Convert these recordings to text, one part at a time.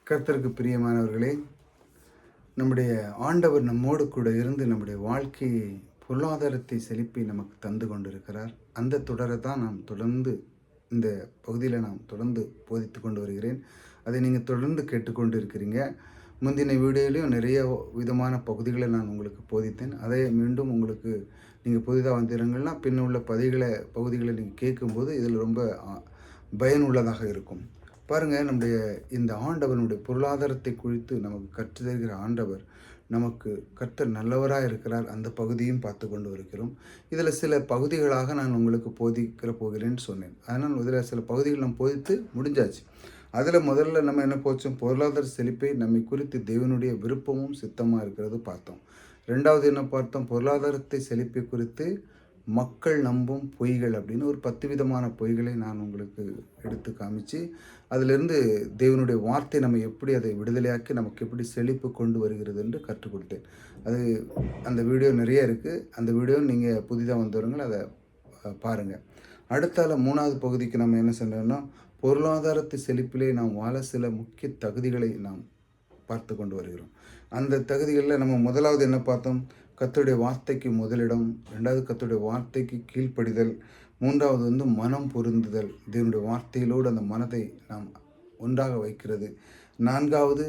கர்த்தருக்கு பிரியமானவர்களே, நம்முடைய ஆண்டவர் நம்மோடு கூட இருந்து நம்முடைய வாழ்க்கையை பொருளாதாரத்தை செழிப்பை நமக்கு தந்து கொண்டிருக்கிறார். அந்த தொடரை தான் நாம் தொடர்ந்து இந்த பகுதியில் நாம் தொடர்ந்து போதித்து கொண்டு வருகிறேன். அதை நீங்கள் தொடர்ந்து கேட்டுக்கொண்டு இருக்கிறீங்க. முந்தின வீடியோலையும் நிறைய விதமான பகுதிகளை நான் உங்களுக்கு போதித்தேன். அதை மீண்டும் உங்களுக்கு நீங்கள் புதிதாக வந்தீங்கன்னா பின்னுள்ள பகுதிகளை நீங்கள் கேட்கும்போது இதில் ரொம்ப பயனுள்ளதாக இருக்கும். பாருங்கள், நம்முடைய இந்த ஆண்டவர் நம்முடைய பொருளாதாரத்தை குறித்து நமக்கு கற்றுத்தருகிற ஆண்டவர் நமக்கு கர்த்தர் நல்லவராக இருக்கிறார். அந்த பகுதியும் பார்த்து கொண்டு இருக்கிறோம். இதில் சில பகுதிகளாக நான் உங்களுக்கு போகிறேன்னு சொன்னேன். அதனால் இதில் சில பகுதிகள் நம்ம போதித்து முடிஞ்சாச்சு. அதில் முதல்ல நம்ம என்ன போச்சோம், பொருளாதார செழிப்பை நம்மை குறித்து தேவனுடைய விருப்பமும் சித்தமாக இருக்கிறது பார்த்தோம். ரெண்டாவது என்ன பார்த்தோம், பொருளாதாரத்தை செழிப்பை குறித்து மக்கள் நம்பும் பொய்கள் அப்படின்னு ஒரு 10 விதமான பொய்களை நான் உங்களுக்கு எடுத்து காமிச்சு, அதிலிருந்து தேவனுடைய வார்த்தை நம்ம எப்படி அதை விடுதலையாக்கி நமக்கு எப்படி செழிப்பு கொண்டு வருகிறது என்று கற்றுக் கொடுத்தேன். அந்த வீடியோ நிறைய இருக்குது. அந்த வீடியோ நீங்கள் புதிதாக வந்தவர்கள் அதை பாருங்கள். அடுத்தால 3வது பகுதிக்கு நம்ம என்ன செஞ்சோம்னா, பொருளாதாரத்தை செழிப்பிலே நாம் வாழ சில முக்கிய தகுதிகளை நாம் பார்த்து கொண்டு வருகிறோம். அந்த தகுதிகளில் நம்ம முதலாவது என்ன பார்த்தோம், கர்த்தருடைய வார்த்தைக்கு முதலிடம். ரெண்டாவது கர்த்தருடைய வார்த்தைக்கு கீழ்ப்படிதல். மூன்றாவது மனம் பொருந்துதல், தேவனுடைய வார்த்தையிலோடு அந்த மனதை நாம் ஒன்றாக வைக்கிறது. நான்காவது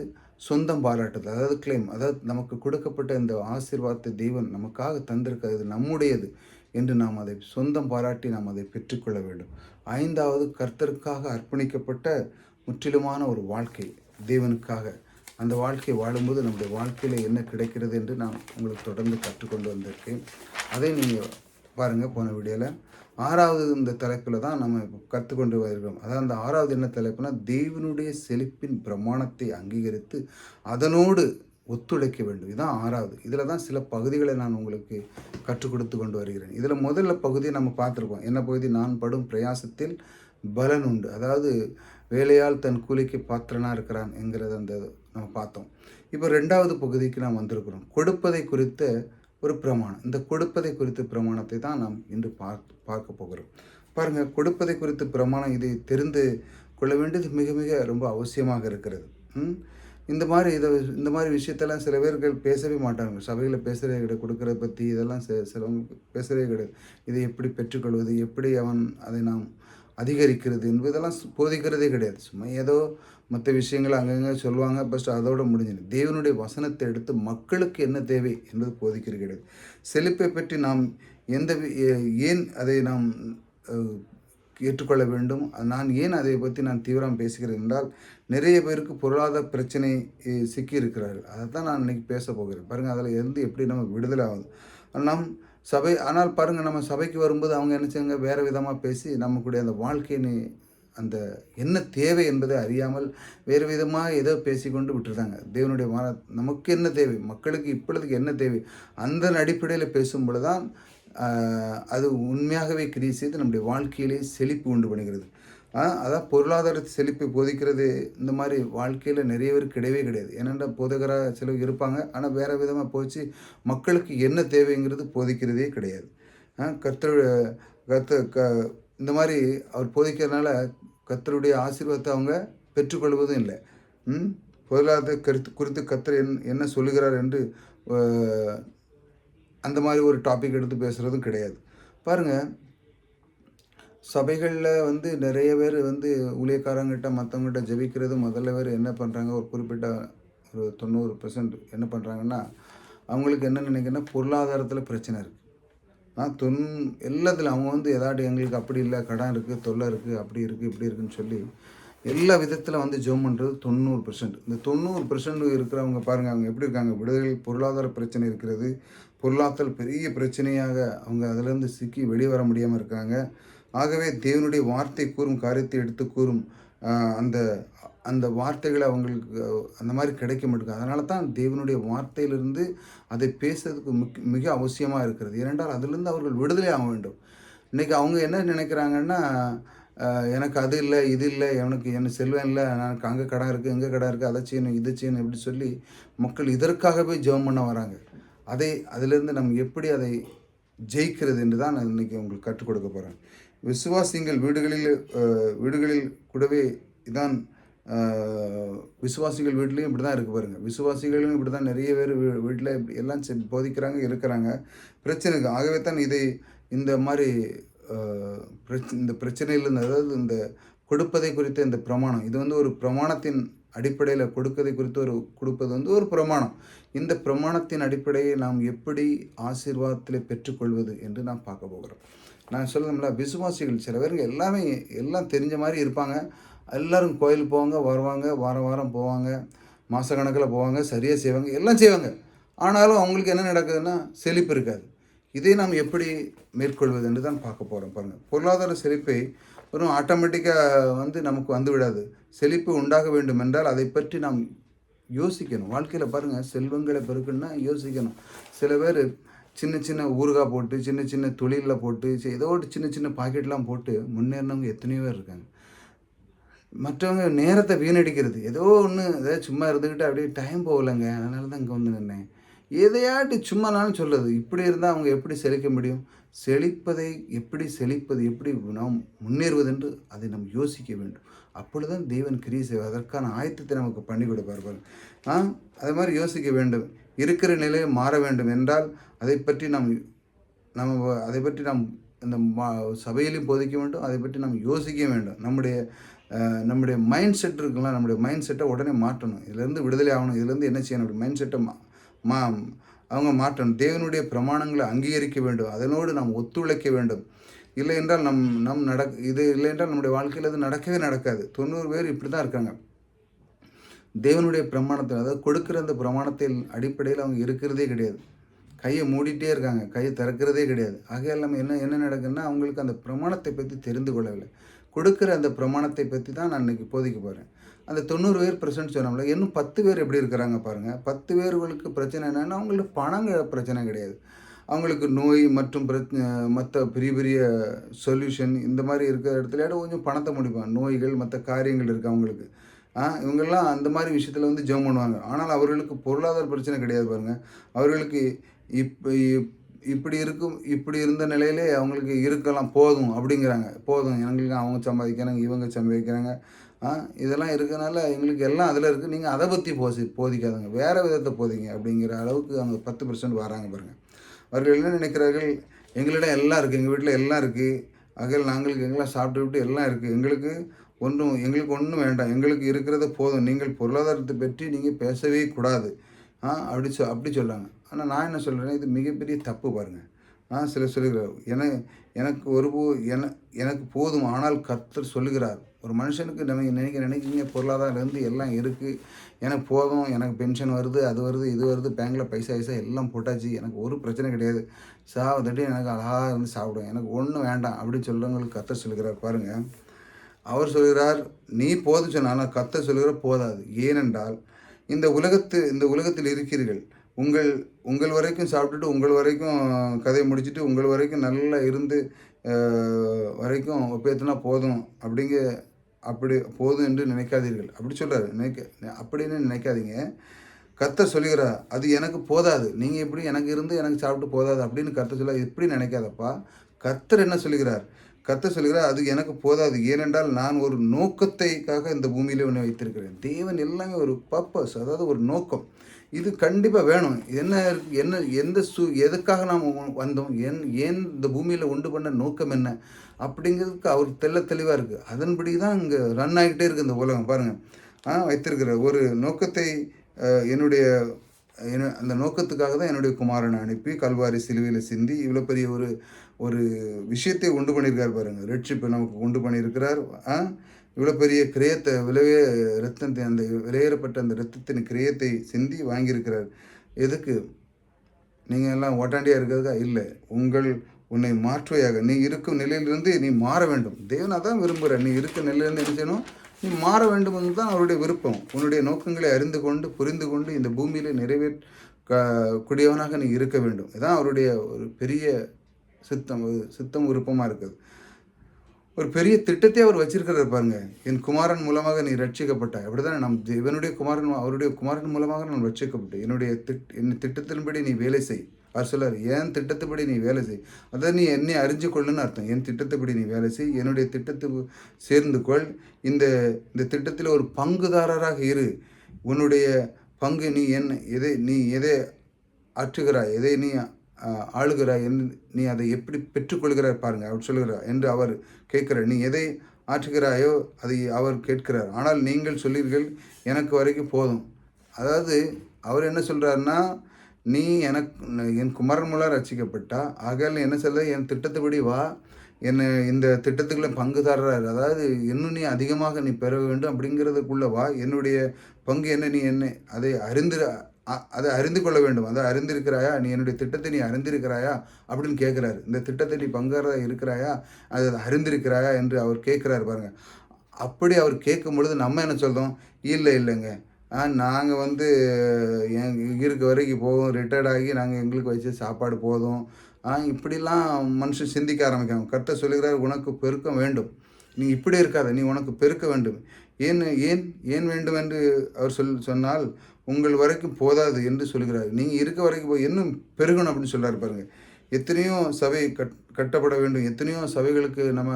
சொந்தம் பாராட்டுதல், அதாவது கிளைம், அதாவது நமக்கு கொடுக்கப்பட்ட இந்த ஆசீர்வாதத்தை தேவன் நமக்காக தந்திருக்கிறது, நம்முடையது என்று நாம் அதை சொந்தம் பாராட்டி நாம் அதை பெற்றுக்கொள்ள வேண்டும். ஐந்தாவது கர்த்தருக்காக அர்ப்பணிக்கப்பட்ட முற்றிலுமான ஒரு வாழ்க்கை தேவனுக்காக. அந்த வாழ்க்கையை வாழும்போது நம்முடைய வாழ்க்கையில் என்ன கிடைக்கிறது என்று நான் உங்களுக்கு தொடர்ந்து கற்றுக்கொண்டு வந்திருக்கேன். அதை நீங்கள் பாருங்கள் போன வீடியோவில். ஆறாவது இந்த தலைப்பில் தான் நம்ம கற்றுக்கொண்டு வருகிறோம். அதாவது அந்த ஆறாவது என்ன தலைப்புனா, தேவனுடைய செழிப்பின் பிரமாணத்தை அங்கீகரித்து அதனோடு ஒத்துழைக்க வேண்டும். இதுதான் ஆறாவது. இதில் தான் சில பகுதிகளை நான் உங்களுக்கு கற்றுக் கொடுத்து கொண்டு வருகிறேன். இதில் முதல்ல பகுதியை நம்ம பார்த்துருக்கோம். என்ன பகுதி, நான் படும் பிரயாசத்தில் பலன் உண்டு. அதாவது வேலையால் தன் கூலிக்கு பாத்திரனாக இருக்கிறான் என்கிறத நம்ம பார்த்தோம். இப்போ ரெண்டாவது பகுதிக்கு நாம் வந்திருக்கிறோம். கொடுப்பதை குறித்த ஒரு பிரமாணம். இந்த கொடுப்பதை குறித்த பிரமாணத்தை தான் நாம் இன்று பார்க்க போகிறோம். பாருங்கள், கொடுப்பதை குறித்த பிரமாணம் இதை தெரிந்து கொள்ள வேண்டியது மிக மிக ரொம்ப அவசியமாக இருக்கிறது. இந்த மாதிரி விஷயத்தெல்லாம் சில பேர்கள் பேசவே மாட்டாங்க. சபையில் பேசுகிறதே கிடையாது. கொடுக்கறத பற்றி இதெல்லாம் சிலவங்க பேசுகிறதே கிடையாது. இதை எப்படி பெற்றுக்கொள்வது, எப்படி அதை நாம் அதிகரிக்கிறது என்பதெல்லாம் போதிக்கிறதே கிடையாது. சும்மா ஏதோ மற்ற விஷயங்கள் அங்கங்கே சொல்லுவாங்க. ஃபஸ்ட்டு அதோடு முடிஞ்சிடும். தேவனுடைய வசனத்தை எடுத்து மக்களுக்கு என்ன தேவை என்பது போதிக்கிறது கிடையாது. செழிப்பை பற்றி நாம் ஏன் அதை நாம் ஏற்றுக்கொள்ள வேண்டும், நான் ஏன் அதை பற்றி நான் தீவிரம் பேசுகிறேன் என்றால், நிறைய பேருக்கு பொருளாதார பிரச்சனை சிக்கி இருக்கிறார்கள். அதை தான் நான் இன்றைக்கி பேச போகிறேன். பாருங்கள், அதில் எப்படி நம்ம விடுதலை ஆகுது. ஆனால் பாருங்கள், நம்ம சபைக்கு வரும்போது அவங்க என்ன செய்யுங்க, வேறு விதமாக பேசி நமக்குடைய அந்த வாழ்க்கையை அந்த என்ன தேவை என்பதை அறியாமல் வேறு விதமாக ஏதோ பேசிக்கொண்டு விட்டுருந்தாங்க. தேவனுடைய நமக்கு என்ன தேவை, மக்களுக்கு இப்பொழுதுக்கு என்ன தேவை, அந்த அடிப்படையில் பேசும்பொழுது தான் அது உண்மையாகவே கிரியை செய்து நம்முடைய வாழ்க்கையிலே செழிப்பு உண்டு பண்ணுகிறது. அதான் பொருளாதார செழிப்பை போதிக்கிறது இந்த மாதிரி வாழ்க்கையில் நிறைய பேர் கிடையவே கிடையாது. ஏனென்றால் போதகராக சிலர் இருப்பாங்க, ஆனால் வேறு விதமாக போச்சு மக்களுக்கு என்ன தேவைங்கிறது போதிக்கிறதே கிடையாது. இந்த மாதிரி அவர் போதிக்கிறதுனால கர்த்தருடைய ஆசீர்வாதத்தை அவங்க பெற்றுக்கொள்வதும் இல்லை. பொருளாதார குறித்து கர்த்தர் என்ன சொல்லுகிறார் என்று அந்த மாதிரி ஒரு டாபிக் எடுத்து பேசுகிறதும் கிடையாது. பாருங்கள், சபைகளில் நிறைய பேர் ஊழியக்காரங்கிட்ட மற்றவங்ககிட்ட ஜெபிக்கிறது முதல்ல பேர் என்ன பண்ணுறாங்க, ஒரு குறிப்பிட்ட ஒரு 90% என்ன பண்ணுறாங்கன்னா, அவங்களுக்கு என்ன நினைக்கிறேன்னா, பொருளாதாரத்தில் பிரச்சனை இருக்குது. எல்லாத்துலையும் அவங்க ஏதாட்டி எங்களுக்கு அப்படி இல்லை, கடன் இருக்குது, தொல்லை இருக்குது, அப்படி இருக்குது, இப்படி இருக்குதுன்னு சொல்லி எல்லா விதத்தில் ஜெபம் பண்ணுறது 90%. இந்த 90% இருக்கிறவங்க பாருங்கள், அவங்க எப்படி இருக்காங்க, விடுதலை பொருளாதார பிரச்சனை இருக்கிறது, பொருளாதார பெரிய பிரச்சனையாக அவங்க அதிலேருந்து சிக்கி வெளியே வர முடியாமல் இருக்காங்க. ஆகவே தேவனுடைய வார்த்தை கூறும் காரியத்தை எடுத்து கூறும் அந்த வார்த்தைகளை அவங்களுக்கு அந்த மாதிரி கிடைக்க மாட்டேங்குது. அதனால தான் தேவனுடைய வார்த்தையிலிருந்து அதை பேசுறதுக்கு மிக அவசியமாக இருக்கிறது. ஏனென்றால் அதிலிருந்து அவர்கள் விடுதலை ஆக வேண்டும். இன்றைக்கி அவங்க என்ன நினைக்கிறாங்கன்னா, எனக்கு அது இல்லை, இது இல்லை, எனக்கு செல்வம் இல்லை, எனக்கு அங்கே கடன் இருக்குது, எங்கே கடன் இருக்குது, அதை செய்யணும், இதை செய்யணும் இப்படி சொல்லி மக்கள் இதற்காகவே ஜெபம் பண்ண வராங்க. அதிலிருந்து நம்ம எப்படி அதை ஜெயிக்கிறது என்று தான் நான் இன்றைக்கி உங்களுக்கு கற்றுக் கொடுக்க போகிறேன். விசுவாசிங்கள் வீடுகளில் கூடவே இதான் விசுவாசிகள் வீட்லேயும் இப்படி தான் இருக்குது பாருங்கள். விசுவாசிகளும் இப்படி தான் நிறைய பேர் வீட்டில் எல்லாம் போதிக்கிறாங்க இருக்கிறாங்க. பிரச்சனைக்கு ஆகவே தான் இந்த மாதிரி இந்த பிரச்சனையிலிருந்து, அதாவது இந்த கொடுப்பதை குறித்த இந்த பிரமாணம், இது வந்து ஒரு பிரமாணத்தின் அடிப்படையில் கொடுப்பதை குறித்து கொடுப்பது வந்து ஒரு பிரமாணம். இந்த பிரமாணத்தின் அடிப்படையை நாம் எப்படி ஆசீர்வாதத்தில் பெற்றுக்கொள்வது என்று நாம் பார்க்க போகிறோம். நான் சொல்லணும்ல, விசுவாசிகள் சில பேருக்கு எல்லாமே எல்லாம் தெரிஞ்ச மாதிரி இருப்பாங்க. எல்லோரும் கோயிலுக்கு போவாங்க, வருவாங்க, வாரம் வாரம் போவாங்க, மாதக்கணக்கில் போவாங்க, சரியாக செய்வாங்க, எல்லாம் செய்வாங்க. ஆனாலும் அவங்களுக்கு என்ன நடக்குதுன்னா செழிப்பு இருக்காது. இதை நாம் எப்படி மேற்கொள்வது என்று தான் பார்க்க போகிறோம். பாருங்கள், பொருளாதார செழிப்பை வெறும் ஆட்டோமேட்டிக்காக வந்து நமக்கு வந்து விடாது. செழிப்பு உண்டாக வேண்டும் என்றால் அதை பற்றி நாம் யோசிக்கணும். வாழ்க்கையில் பாருங்கள், செல்வங்களை பெருக்கணும்னா யோசிக்கணும். சில பேர் சின்ன சின்ன ஊறுகாய் போட்டு, சின்ன சின்ன தொழிலில் போட்டு, ஏதோ ஒரு சின்ன சின்ன பாக்கெட்லாம் போட்டு முன்னேறினவங்க எத்தனையோ பேர் இருக்காங்க. மற்றவங்க நேரத்தை வீணடிக்கிறது, ஏதோ ஒன்று ஏதாவது சும்மா இருந்துக்கிட்டு அப்படியே டைம் போகலைங்க, அதனால தான் இங்கே வந்து நின்னேன், எதையாட்டி சும்மா நான் சொல்லுது. இப்படி இருந்தால் அவங்க எப்படி செழிக்க முடியும்? செழிப்பதை எப்படி செழிப்பது, எப்படி நாம் முன்னேறுவது என்று அதை நாம் யோசிக்க வேண்டும். அப்பொழுதுதான் தேவன் கிரியை செய்வார். அதற்கான ஆயத்தத்தை நமக்கு பண்ணி கொடுப்பார்கள். அது மாதிரி யோசிக்க வேண்டும். இருக்கிற நிலையை மாற வேண்டும் என்றால் அதை பற்றி அதை பற்றி நாம் இந்த சபையிலையும் போதிக்க வேண்டும். அதை பற்றி நாம் யோசிக்க வேண்டும். நம்முடைய மைண்ட் செட் இருக்குங்களா, நம்முடைய மைண்ட் செட்டை உடனே மாற்றணும். இதிலேருந்து விடுதலை ஆகணும். இதுலேருந்து என்ன செய்யணும்? அப்படி மைண்ட் செட்டை அவங்க மாற்றணும். தேவனுடைய பிரமாணங்களை அங்கீகரிக்க வேண்டும். அதனோடு நாம் ஒத்துழைக்க வேண்டும். இல்லை என்றால் இது இல்லை என்றால் நம்முடைய வாழ்க்கையில் அது நடக்கவே நடக்காது. 90 பேர் இப்படி தான் இருக்காங்க. தேவனுடைய பிரமாணத்தில், அதாவது கொடுக்குற அந்த பிரமாணத்தின் அடிப்படையில் அவங்க இருக்கிறதே கிடையாது. கையை மூடிட்டே இருக்காங்க, கையை திறக்கிறதே கிடையாது. ஆகையால் நம்ம என்ன நடக்குதுன்னா, அவங்களுக்கு அந்த பிரமாணத்தை பற்றி தெரிந்து கொள்ளவில்லை. கொடுக்குற அந்த பிரமாணத்தை பற்றி தான் நான் இன்றைக்கி போதிக்க போகிறேன். அந்த 90 பேர் சொன்னோம்ல, இன்னும் 10 பேர் எப்படி இருக்கிறாங்க பாருங்கள். 10 பேர்களுக்கு பிரச்சனை என்னென்னா, அவங்களுக்கு பணம் பிரச்சனை கிடையாது. அவங்களுக்கு நோய் மற்றும் மற்ற பெரிய பெரிய சொல்யூஷன் இந்த மாதிரி இருக்கிற இடத்துல கொஞ்சம் பணத்தை முடிப்பாங்க. நோய்கள் மற்ற காரியங்கள் இருக்குது அவங்களுக்கு. இவங்கெல்லாம் அந்த மாதிரி விஷயத்தில் வந்து ஜெபம் பண்ணுவாங்க. ஆனால் அவர்களுக்கு பொருளாதார பிரச்சனை கிடையாது பாருங்கள். அவர்களுக்கு இப்படி இருந்த நிலையிலே அவங்களுக்கு இருக்கலாம், போதும் அப்படிங்கிறாங்க. போதும், எங்களுக்கு அவங்க சம்பாதிக்கிறாங்க, இவங்க சம்பாதிக்கிறாங்க, இதெல்லாம் இருக்கனால எங்களுக்கு எல்லாம் அதில் இருக்குது, நீங்கள் அதை பற்றி போதிக்காதுங்க, வேறு விதத்தை போதிங்க அப்படிங்கிற அளவுக்கு அவங்க 10% வராங்க பாருங்கள். அவர்கள் என்ன நினைக்கிறார்கள்? எங்களிடம் எல்லாம் இருக்குது, எங்கள் வீட்டில் எல்லாம் இருக்குது, ஆகையால் நாங்களுக்கு எங்கெல்லாம் சாப்பிட்டு எல்லாம் இருக்குது, எங்களுக்கு ஒன்றும் வேண்டாம், எங்களுக்கு இருக்கிறத போதும், நீங்கள் பொருளாதாரத்தை பற்றி நீங்கள் பேசவே கூடாது அப்படி சொல்கிறாங்க. ஆனால் நான் என்ன சொல்கிறேன், இது மிகப்பெரிய தப்பு பாருங்கள். சிலர் சொல்லுகிறார், எனக்கு போதும், ஆனால் கர்த்தர் சொல்லுகிறார். ஒரு மனுஷனுக்கு நினைக்கிறீங்க பொருளாதாரம் எல்லாம் இருக்குது, எனக்கு போதும், எனக்கு பென்ஷன் வருது, அது வருது, இது வருது, பேங்கில் பைசா எல்லாம் போட்டாச்சு, எனக்கு ஒரு பிரச்சனை கிடையாது, சாவதட்டி எனக்கு அழகாக இருந்து சாப்பிடுவேன், எனக்கு ஒன்றும் வேண்டாம் அப்படின்னு சொல்கிறவங்களுக்கு கர்த்தர் சொல்லுகிறார் பாருங்கள். அவர் சொல்கிறார், நீ போதும் சொன்ன, ஆனால் கர்த்தர் சொல்லுகிறார் போதாது. ஏனென்றால் இந்த உலகத்தில் இருக்கிறீர்கள், உங்கள் வரைக்கும் சாப்பிட்டுட்டு, உங்கள் வரைக்கும் கதையை முடிச்சுட்டு, உங்கள் வரைக்கும் நல்லா இருந்து வரைக்கும் பேத்துனா போதும் அப்படி போதும் என்று நினைக்காதீர்கள். அப்படி சொல்கிறார். அப்படின்னு நினைக்காதீங்க. கர்த்தர் சொல்லுகிறார், அது எனக்கு போதாது, நீங்கள் எப்படி எனக்கு இருந்து எனக்கு சாப்பிட்டு போதாது அப்படின்னு கர்த்தர் சொல்ல, எப்படி நினைக்காதப்பா. கர்த்தர் என்ன சொல்லுகிறார்? கர்த்தர் சொல்லுகிறார், அது எனக்கு போதாது, ஏனென்றால் நான் ஒரு நோக்கத்தைக்காக இந்த பூமியிலே ஒன்று வைத்திருக்கிறேன். தேவன் எல்லாமே ஒரு பர்பஸ், அதாவது ஒரு நோக்கம். இது கண்டிப்பாக வேணும். எதுக்காக நாம் வந்தோம், ஏன் இந்த பூமியில் உண்டு பண்ண நோக்கம் என்ன அப்படிங்கிறதுக்கு அவர் தெளிவாக இருக்குது. அதன்படி தான் இங்கே ரன் ஆகிட்டே இருக்குது இந்த உலகம் பாருங்கள். வைத்திருக்கிற ஒரு நோக்கத்தை அந்த நோக்கத்துக்காக தான் என்னுடைய குமாரனை அனுப்பி கல்வாரி சிலுவையில் சிந்தி இவ்வளோ பெரிய ஒரு விஷயத்தை உண்டு பண்ணியிருக்கார் பாருங்கள். ரட்சிப்பை நமக்கு உண்டு பண்ணியிருக்கிறார். இவ்வளோ பெரிய கிரயத்தை அந்த விலையேறப்பட்ட அந்த இரத்தத்தின் கிரயத்தை சிந்தி வாங்கியிருக்கிறார். எதுக்கு? நீங்கள் எல்லாம் ஓட்டாண்டியாக இருக்கிறதா? இல்லை, உன்னை மாற்றுவையாக நீ இருக்கும் நிலையிலிருந்து நீ மாற வேண்டும். தேவன் அதான் விரும்புகிறார். நீ இருக்க நிலையிலிருந்து என்ன செய்யணும்? நீ மாற வேண்டும் என்று தான் அவருடைய விருப்பம். உன்னுடைய நோக்கங்களை அறிந்து கொண்டு புரிந்து கொண்டு இந்த பூமியில் கூடியவனாக நீ இருக்க வேண்டும். இதுதான் அவருடைய ஒரு பெரிய சித்தம் விருப்பமாக இருக்குது. ஒரு பெரிய திட்டத்தை அவர் வச்சிருக்கிறார் பாருங்க. என் குமாரன் மூலமாக நீ ரட்சிக்கப்பட்ட, அப்படிதான் அவருடைய குமாரன் மூலமாக நான் ரட்சிக்கப்பட்டேன். என் திட்டத்தின்படி நீ வேலை செய். அவர் சொல்றார், என் திட்டத்துப்படி நீ வேலை செய். அதாவது நீ என்னை அறிஞ்சு கொள்ளுன்னு அர்த்தம். என் திட்டத்துப்படி நீ வேலை செய், என்னுடைய திட்டத்துக்கு சேர்ந்து கொள், இந்த இந்த திட்டத்தில் ஒரு பங்குதாரராக இரு. உன்னுடைய பங்கு நீ எதை ஆற்றுகிறாய், எதை நீ ஆளுகிறாய் என்று நீ அதை எப்படி பெற்றுக்கொள்கிறாய் பாருங்க. அவர் சொல்லுகிறார் என்று அவர் கேட்கிறார். நீ எதை ஆற்றுகிறாயோ அதை அவர் கேட்கிறார். ஆனால் நீங்கள் சொல்லீர்கள் எனக்கு வரைக்கும் போதும். அதாவது அவர் என்ன சொல்கிறாருன்னா, நீ என் குமாரன் மூலம் ரட்சிக்கப்பட்டா, ஆகையால் என்ன சொல்ல, என் திட்டத்துப்படி வா, என்னை இந்த திட்டத்துக்குள்ளே பங்குதாரர், அதாவது இன்னும் நீ அதிகமாக நீ பெற வேண்டும் அப்படிங்கிறதுக்குள்ளே வா, என்னுடைய பங்கு என்ன, நீ என்ன அதை அறிந்து கொள்ள வேண்டும். அதை அறிந்திருக்கிறாயா, நீ என்னுடைய திட்டத்தை நீ அறிந்திருக்கிறாயா அப்படின்னு கேட்குறாரு. இந்த திட்டத்தை நீ பங்காரதாக இருக்கிறாயா, அதை அறிந்திருக்கிறாயா என்று அவர் கேட்குறாரு பாருங்க. அப்படி அவர் கேட்கும் பொழுது நம்ம என்ன சொல்கிறோம், இல்லைங்க, நாங்கள் இருக்க வரைக்கும் போதும், ரிட்டையர்ட் ஆகி நாங்கள் எங்களுக்கு வச்ச சாப்பாடு போதும், இப்படிலாம் மனுஷன் சிந்திக்க ஆரம்பிக்காங்க. கர்த்தர் சொல்லுகிறார், உனக்கு பெருக்கம் வேண்டும், நீ இப்படி இருக்காத, நீ உனக்கு பெருக்க வேண்டும். ஏன் ஏன் ஏன் வேண்டும் என்று அவர் சொன்னால், உங்கள் வரைக்கும் போதாது என்று சொல்கிறார். நீங்கள் இருக்க வரைக்கும் இன்னும் பெருகணும் அப்படின்னு சொல்கிறார் பாருங்கள். எத்தனையோ சபை கட்டப்பட வேண்டும், எத்தனையோ சபைகளுக்கு நம்ம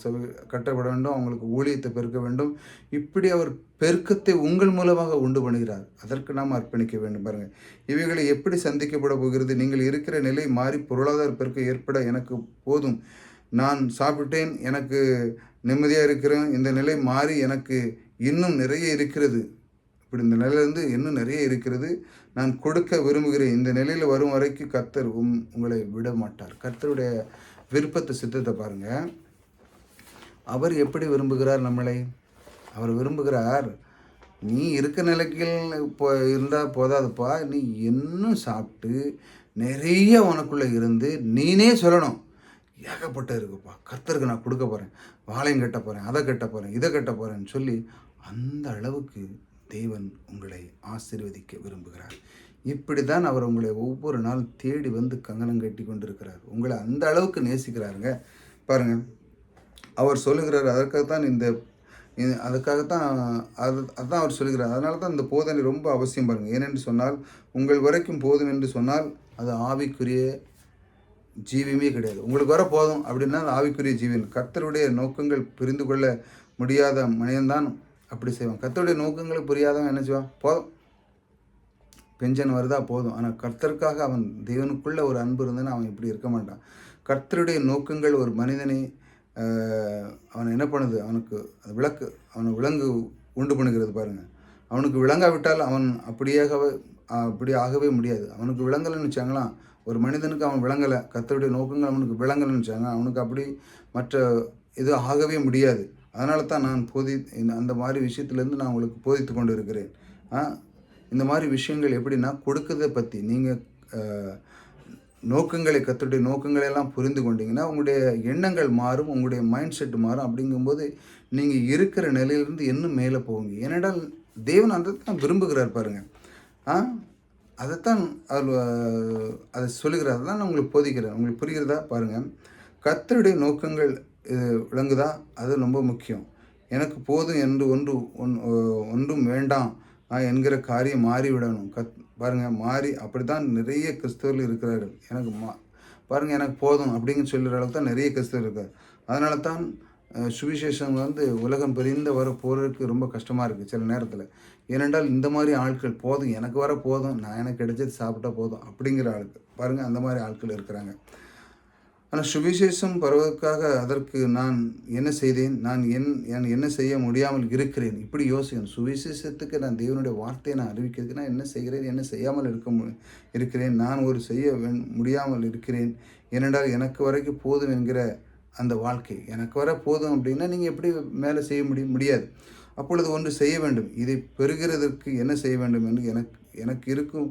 சபை கட்டப்பட வேண்டும், அவங்களுக்கு ஊழியத்தை பெருக்க வேண்டும். இப்படி அவர் பெருக்கத்தை உங்கள் மூலமாக உண்டு பண்ணுகிறார். அதற்கு நாம் அர்ப்பணிக்க வேண்டும் பாருங்கள். இவைகளை எப்படி சந்திக்கப்பட போகிறது? நீங்கள் இருக்கிற நிலை மாறி பொருளாதார பெருக்கம் ஏற்பட எனக்கு போதும், நான் சாப்பிட்டேன், எனக்கு நிம்மதியாக இருக்கிறேன், இந்த நிலை மாறி எனக்கு இன்னும் நிறைய இருக்கிறது, இப்படி இந்த நிலையிலேருந்து இன்னும் நிறைய இருக்கிறது, நான் கொடுக்க விரும்புகிறேன், இந்த நிலையில் வரும் வரைக்கும் கர்த்தர் உங்களை விட மாட்டார். கர்த்தருடைய விருப்பத்தை சித்தத்தை பாருங்கள். அவர் எப்படி விரும்புகிறார் நம்மளை? அவர் விரும்புகிறார், நீ இருக்க நிலைக்கு இருந்தால் போதாதுப்பா, நீ இன்னும் சாப்பிட்டு நிறைய உனக்குள்ளே இருந்து நீனே சொல்லணும், ஏகப்பட்ட இருக்குப்பா, கர்த்தருக்கு நான் கொடுக்க போகிறேன், வாழையும் கட்ட போகிறேன், அதை கட்ட போகிறேன், இதை கட்ட போகிறேன்னு சொல்லி அந்த அளவுக்கு தேவன் உங்களை ஆசீர்வதிக்க விரும்புகிறார். இப்படி தான் அவர் உங்களை ஒவ்வொரு நாள் தேடி வந்து கங்கணம் கட்டி கொண்டிருக்கிறார். உங்களை அந்த அளவுக்கு நேசிக்கிறாருங்க பாருங்கள். அவர் சொல்லுகிறார், அதுக்காகத்தான் அதுதான் அவர் சொல்லுகிறார். அதனால தான் இந்த போதனை ரொம்ப அவசியம் பாருங்கள். ஏனென்று சொன்னால், உங்கள் வரைக்கும் போதும் என்று சொன்னால் அது ஆவிக்குரிய ஜீவியமே கிடையாது. உங்களுக்கு வர போதும் அப்படின்னா அது ஆவிக்குரிய ஜீவன். கர்த்தருடைய நோக்கங்கள் புரிந்து கொள்ள முடியாத மனிதன்தான் அப்படி செய்வான். கர்த்தருடைய நோக்கங்களை புரியாதவன் என்ன செய்வான், போதும் பென்ஷன் வருதா போதும். ஆனால் கர்த்தருக்காக அவன் தேவனுக்குள்ள ஒரு அன்பு இருந்ததுன்னா அவன் இப்படி இருக்க மாட்டான். கர்த்தருடைய நோக்கங்கள் ஒரு மனிதனை அவன் என்ன பண்ணுது, அவனுக்கு அது அவனை விலங்கு உண்டு பண்ணுகிறது பாருங்கள். அவனுக்கு விளங்காவிட்டால் அவன் அப்படி ஆகவே முடியாது. அவனுக்கு விளங்கலைன்னு வச்சாங்களாம், ஒரு மனிதனுக்கு அவன் விளங்கலை, கர்த்தருடைய நோக்கங்கள் அவனுக்கு விளங்கலைன்னு வச்சாங்க, அவனுக்கு அப்படி மற்ற இது ஆகவே முடியாது. அதனால தான் நான் அந்த மாதிரி விஷயத்துலேருந்து நான் உங்களுக்கு போதித்து கொண்டு இருக்கிறேன். இந்த மாதிரி விஷயங்கள் எப்படின்னா, கொடுக்கறதை பற்றி நீங்கள் நோக்கங்களை, கர்த்தருடைய நோக்கங்களெல்லாம் புரிந்து கொண்டீங்கன்னா உங்களுடைய எண்ணங்கள் மாறும், உங்களுடைய மைண்ட் செட் மாறும். அப்படிங்கும்போது நீங்கள் இருக்கிற நிலையிலிருந்து இன்னும் மேலே போவீங்க. ஏனென்றால் தேவன் அதை தான் விரும்புகிறார் பாருங்கள். அதைத்தான் அதை சொல்லுகிறார். அதுதான் நான் உங்களுக்கு போதிக்கிறேன். உங்களுக்கு புரிகிறதா பாருங்கள். கர்த்தருடைய நோக்கங்கள் விளங்குதா, அது ரொம்ப முக்கியம். எனக்கு போதும் என்று ஒன்றும் வேண்டாம் என்கிற காரியம் மாறிவிடணும். பாருங்கள், மாறி அப்படி தான் நிறைய கிறிஸ்தவர்கள் இருக்கிறார்கள். பாருங்கள், எனக்கு போதும் அப்படிங்கிற சொல்கிற அளவுக்கு தான் நிறைய கிறிஸ்தவர்கள் இருக்கார். அதனால தான் சுவிசேஷம் உலகம் பெரிந்த போகிறதுக்கு ரொம்ப கஷ்டமாக இருக்குது சில நேரத்தில். ஏனென்றால் இந்த மாதிரி ஆட்கள் போதும், எனக்கு வர போதும், எனக்கு கிடைச்சது சாப்பிட்டா போதும் அப்படிங்கிற ஆட்கள் பாருங்கள், அந்த மாதிரி ஆட்கள் இருக்கிறாங்க. ஆனால் சுவிசேஷம் பரவதற்காக அதற்கு நான் என்ன செய்தேன், நான் என்ன செய்ய முடியாமல் இருக்கிறேன், இப்படி யோசிக்கணும். சுவிசேஷத்துக்கு நான் தேவனுடைய வார்த்தையை நான் அறிவிக்கிறதுக்கு நான் என்ன செய்கிறேன், என்ன செய்யாமல் இருக்கிறேன், நான் செய்ய முடியாமல் இருக்கிறேன். ஏனென்றால் எனக்கு வரைக்கும் போதும் என்கிற அந்த வாழ்க்கை, எனக்கு வர போதும் அப்படின்னா நீங்கள் எப்படி மேலே செய்ய முடியாது. அப்பொழுது ஒன்று செய்ய வேண்டும். இதை பெறுகிறதற்கு என்ன செய்ய வேண்டும் என்று எனக்கு இருக்கும்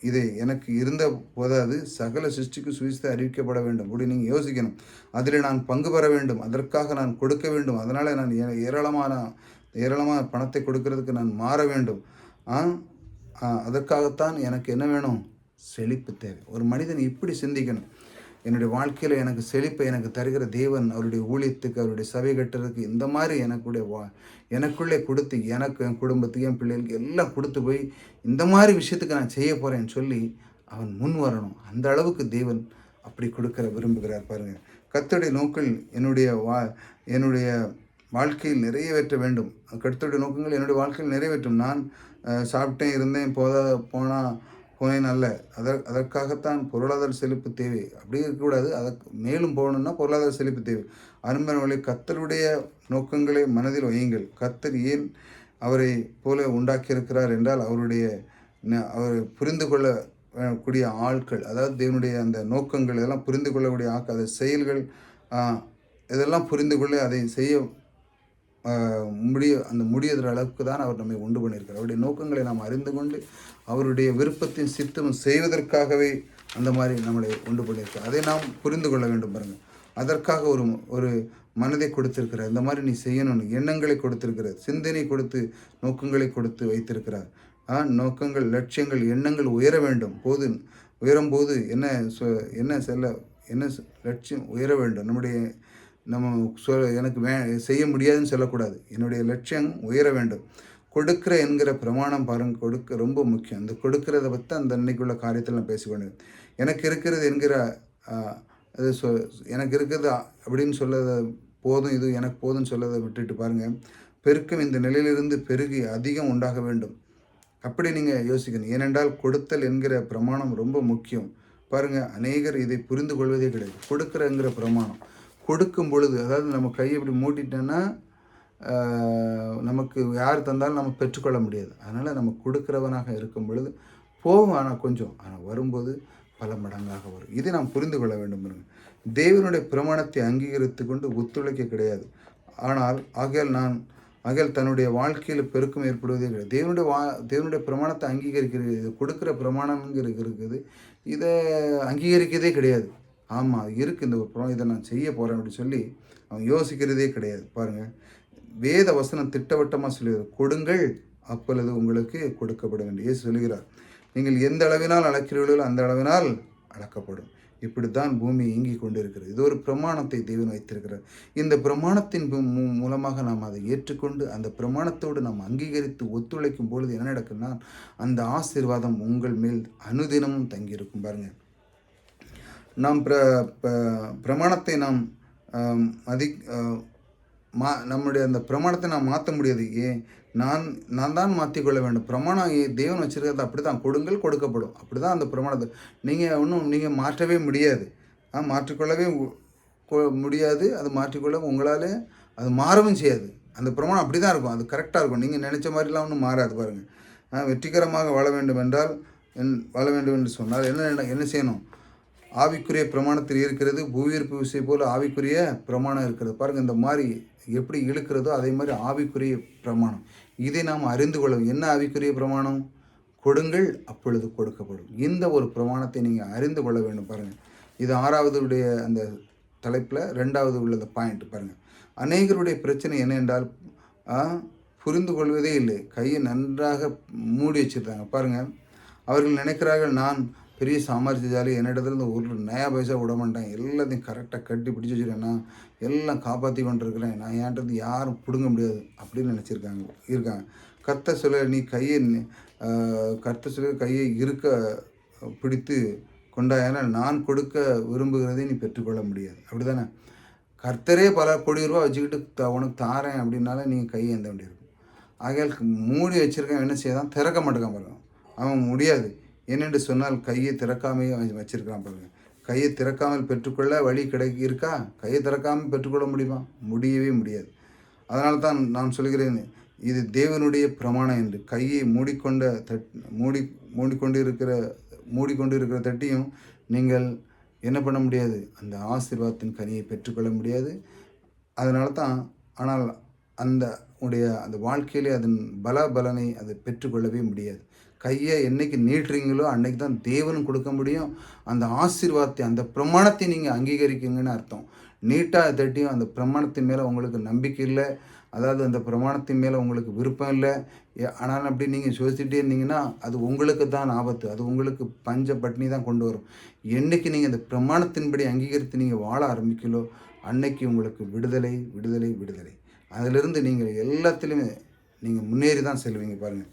இதை எனக்கு இருந்த போதாது, சகல சிருஷ்டிக்கு சுவிசேஷத்தை அறிவிக்கப்பட வேண்டும் அப்படி நீங்கள் யோசிக்கணும். அதில் நான் பங்கு பெற வேண்டும், அதற்காக நான் கொடுக்க வேண்டும், அதனால் நான் ஏராளமான பணத்தை கொடுக்கறதுக்கு நான் மாற வேண்டும். அதற்காகத்தான் எனக்கு என்ன வேணும், செழிப்பு தேவை. ஒரு மனிதன் இப்படி சிந்திக்கணும். என்னுடைய வாழ்க்கையில் எனக்கு செழிப்பை எனக்கு தருகிற தேவன் அவருடைய ஊழியத்துக்கு, அவருடைய சபை கட்டுறதுக்கு இந்த மாதிரி எனக்குள்ளே கொடுத்து, எனக்கு, என் குடும்பத்துக்கு, என் பிள்ளைகளுக்கு எல்லாம் கொடுத்து போய் இந்த மாதிரி விஷயத்துக்கு நான் செய்ய போகிறேன்னு சொல்லி அவன் முன் வரணும். அந்த அளவுக்கு தேவன் அப்படி கொடுக்கிற விரும்புகிறார் பாருங்கள். கர்த்தருடைய நோக்கில் என்னுடைய வாழ்க்கையில் நிறைவேற்ற வேண்டும். கர்த்தருடைய நோக்கங்கள் என்னுடைய வாழ்க்கையில் நிறைவேற்றும். நான் சாப்பிட்டேன், இருந்தேன், போனேன் அல்ல. அதற்காகத்தான் பொருளாதார செழிப்பு தேவை. அப்படி இருக்கக்கூடாது. அதற்கு மேலும் போகணுன்னா பொருளாதார செழிப்பு தேவை. அருமையானவர்களே, கர்த்தருடைய நோக்கங்களை மனதில் வையுங்கள். கர்த்தர் ஏன் அவரை போல உண்டாக்கியிருக்கிறார் என்றால் அவர் புரிந்து கொள்ள கூடிய ஆட்கள், அதாவது தேவனுடைய அந்த நோக்கங்கள் இதெல்லாம் புரிந்து கொள்ளக்கூடிய ஆட்கள், அது செயல்கள் இதெல்லாம் புரிந்து கொள்ள அதை செய்ய முடியாத அளவுக்கு தான் அவர் நம்மை உண்டு பண்ணியிருக்கிறார். அவருடைய நோக்கங்களை நாம் அறிந்து கொண்டு அவருடைய விருப்பத்தின் சித்தமும் செய்வதற்காகவே அந்த மாதிரி நம்மளை உண்டு பண்ணியிருக்கிறார். அதை நாம் புரிந்து கொள்ள வேண்டும் பாருங்கள். அதற்காக ஒரு மனதை கொடுத்திருக்கிறார். இந்த மாதிரி நீ செய்யணும்னு எண்ணங்களை கொடுத்திருக்கிறார். சிந்தனை கொடுத்து நோக்கங்களை கொடுத்து வைத்திருக்கிறார். நோக்கங்கள், லட்சியங்கள், எண்ணங்கள் உயர வேண்டும். உயரும்போது என்ன லட்சியம் உயர வேண்டும். எனக்கு செய்ய முடியாதுன்னு சொல்லக்கூடாது. என்னுடைய லட்சியம் உயர வேண்டும். கொடுக்கிற என்கிற பிரமாணம் பாருங்கள், கொடுக்க ரொம்ப முக்கியம். இந்த கொடுக்கிறத பற்றி அந்த அன்னைக்குள்ள காரியத்தில் நான் பேசிக்கொண்டேன். எனக்கு இருக்கிறது என்கிற அது எனக்கு இருக்கிறது அப்படின்னு சொல்லதை போதும், இது எனக்கு போதும்னு சொல்லதை விட்டுட்டு பாருங்கள், பெருக்கம் இந்த நிலையிலிருந்து பெருகி அதிகம் உண்டாக வேண்டும். அப்படி நீங்கள் யோசிக்கணும். ஏனென்றால் கொடுத்தல் என்கிற பிரமாணம் ரொம்ப முக்கியம். பாருங்கள், அநேகர் இதை புரிந்து கொள்வதே கிடையாது. கொடுக்குறங்கிற பிரமாணம் கொடுக்கும் பொழுது, அதாவது நம்ம கையை இப்படி மூட்டிட்டோன்னா நமக்கு யார் தந்தாலும் நம்ம பெற்றுக்கொள்ள முடியாது. அதனால் நம்ம கொடுக்குறவனாக இருக்கும் பொழுது போகும், ஆனால் வரும்போது பல மடங்காக வரும். இதை நாம் புரிந்து கொள்ள வேண்டும். தேவனுடைய பிரமாணத்தை அங்கீகரித்து கொண்டு ஒத்துழைக்க கிடையாது. ஆனால் ஆகையால் தன்னுடைய வாழ்க்கையில் பெருக்கம் ஏற்படுவதே கிடையாது. தேவனுடைய பிரமாணத்தை அங்கீகரிக்கிறது, இது கொடுக்குற பிரமாணம்ங்கிறது இருக்குது, இதை அங்கீகரிக்கிறதே கிடையாது. ஆமாம், இருக்குது இந்த பிரமாணம், இதை நான் செய்ய போகிறேன் அப்படி சொல்லி அவன் யோசிக்கிறதே கிடையாது. பாருங்கள், வேத வசனம் திட்டவட்டமாக சொல்லுகிறது, கொடுங்கள் அப்பொழுது உங்களுக்கு கொடுக்கப்பட வேண்டும். இயேசு சொல்கிறார், நீங்கள் எந்த அளவினால் அளக்கிறீர்களோ அந்த அளவினால் அளக்கப்படும். இப்படித்தான் பூமி இயங்கி கொண்டிருக்கிறது. இது ஒரு பிரமாணத்தை தேவன் வைத்திருக்கிறார். இந்த பிரமாணத்தின் மூலமாக நாம் அதை ஏற்றுக்கொண்டு அந்த பிரமாணத்தோடு நாம் அங்கீகரித்து ஒத்துழைக்கும் பொழுது என்ன நடக்குன்னா, அந்த ஆசீர்வாதம் உங்கள் மேல் அனுதினமும் தங்கியிருக்கும். பாருங்கள், நாம் பிரமாணத்தை நாம் நம்முடைய அந்த பிரமாணத்தை நாம் மாற்ற முடியாது. நான் தான் மாற்றிக்கொள்ள வேண்டும். பிரமாணம் தேவன் வச்சுருக்கிறது அப்படி தான், கொடுங்கள் கொடுக்கப்படும். அப்படி தான் அந்த பிரமாணத்தை நீங்கள் மாற்றவே முடியாது. மாற்றிக்கொள்ளவே முடியாது. அது மாற்றிக்கொள்ள உங்களால் அது மாறவும் செய்யாது. அந்த பிரமாணம் அப்படி தான் இருக்கும். அது கரெக்டாக இருக்கும். நீங்கள் நினச்ச மாதிரிலாம் ஒன்றும் மாறாது. பாருங்கள், வெற்றிகரமாக வாழ வேண்டும் என்று சொன்னால் என்ன செய்யணும்? ஆவிக்குரிய பிரமாணத்தில் இருக்கிறது, பூவியர்ப்பு விசை போல் ஆவிக்குரிய பிரமாணம் இருக்கிறது. பாருங்கள், இந்த மாதிரி எப்படி இழுக்கிறதோ அதே மாதிரி ஆவிக்குரிய பிரமாணம். இதை நாம் அறிந்து கொள்ளும். என்ன ஆவிக்குரிய பிரமாணம்? கொடுங்கள் அப்பொழுது கொடுக்கப்படும். இந்த ஒரு பிரமாணத்தை நீங்கள் அறிந்து கொள்ள வேண்டும். பாருங்கள், இது 6வது அந்த தலைப்பில் 2வது உள்ள பாயிண்ட். பாருங்கள், அநேகருடைய பிரச்சனை என்ன என்றால் புரிந்து கொள்வதே இல்லை. கையை நன்றாக மூடி வச்சுருக்காங்க. பாருங்கள், அவர்கள் நினைக்கிறார்கள், நான் பெரிய சாமர்த்தியசாலி, என்னிடத்துலேருந்து ஒரு நயா பைசா விட மாட்டேன், எல்லாத்தையும் கரெக்டாக கட்டி பிடிச்சி வச்சுருக்கேன், நான் எல்லாம் காப்பாற்றி கொண்டிருக்கிறேன், நான் ஏன்றது யாரும் பிடுங்க முடியாது அப்படின்னு இருக்காங்க. கர்த்தர் சொல்ல, நீ கையை இருக்க பிடித்து கொண்டாயனால் நான் கொடுக்க விரும்புகிறதை நீ பெற்றுக்கொள்ள முடியாது. அப்படி தானே? கர்த்தரே பல கோடி ரூபா வச்சுக்கிட்டு உனக்கு தாரேன் அப்படின்னால நீங்கள் கையை ஏந்த வேண்டியிருக்கும். ஆகையால் மூடி வச்சுருக்கேன், என்ன செய்யதான் திறக்க மாட்டேக்கான் பாருங்க. அவன் முடியாது. என்னென்று சொன்னால் கையை திறக்காமையே வச்சிருக்கான் பாருங்க. கையை திறக்காமல் பெற்றுக்கொள்ள வழி இருக்கா? கையை திறக்காமல் பெற்றுக்கொள்ள முடியுமா? முடியவே முடியாது. அதனால தான் நான் சொல்கிறேன், இது தேவனுடைய பிரமாணம் என்று. கையை மூடிக்கொண்டு இருக்கிற தட்டியும் நீங்கள் என்ன பண்ண முடியாது? அந்த ஆசீர்வாதத்தின் கனியை பெற்றுக்கொள்ள முடியாது. அதனால தான், ஆனால் அந்த வாழ்க்கையிலே அதன் பலனை அதை பெற்றுக்கொள்ளவே முடியாது. கையை என்னைக்கு நீட்டுறீங்களோ அன்னைக்கு தான் தேவனும் கொடுக்க முடியும். அந்த ஆசீர்வாதத்தை, அந்த பிரமாணத்தை நீங்கள் அங்கீகரிக்குங்கன்னு அர்த்தம். நீட்டாக தட்டியும் அந்த பிரமாணத்தின் மேலே உங்களுக்கு நம்பிக்கை இல்லை, அதாவது அந்த பிரமாணத்தின் மேலே உங்களுக்கு விருப்பம் இல்லை, ஆனால் அப்படி நீங்கள் யோசிச்சுட்டே இருந்தீங்கன்னா அது உங்களுக்கு தான் ஆபத்து. அது உங்களுக்கு பட்டினி தான் கொண்டு வரும். என்றைக்கு நீங்கள் அந்த பிரமாணத்தின்படி அங்கீகரித்து நீங்கள் வாழ ஆரம்பிக்கலோ அன்னைக்கு உங்களுக்கு விடுதலை விடுதலை விடுதலை. அதிலிருந்து நீங்கள் எல்லாத்துலேயுமே நீங்கள் முன்னேறி தான் செல்வீங்க. பாருங்கள்,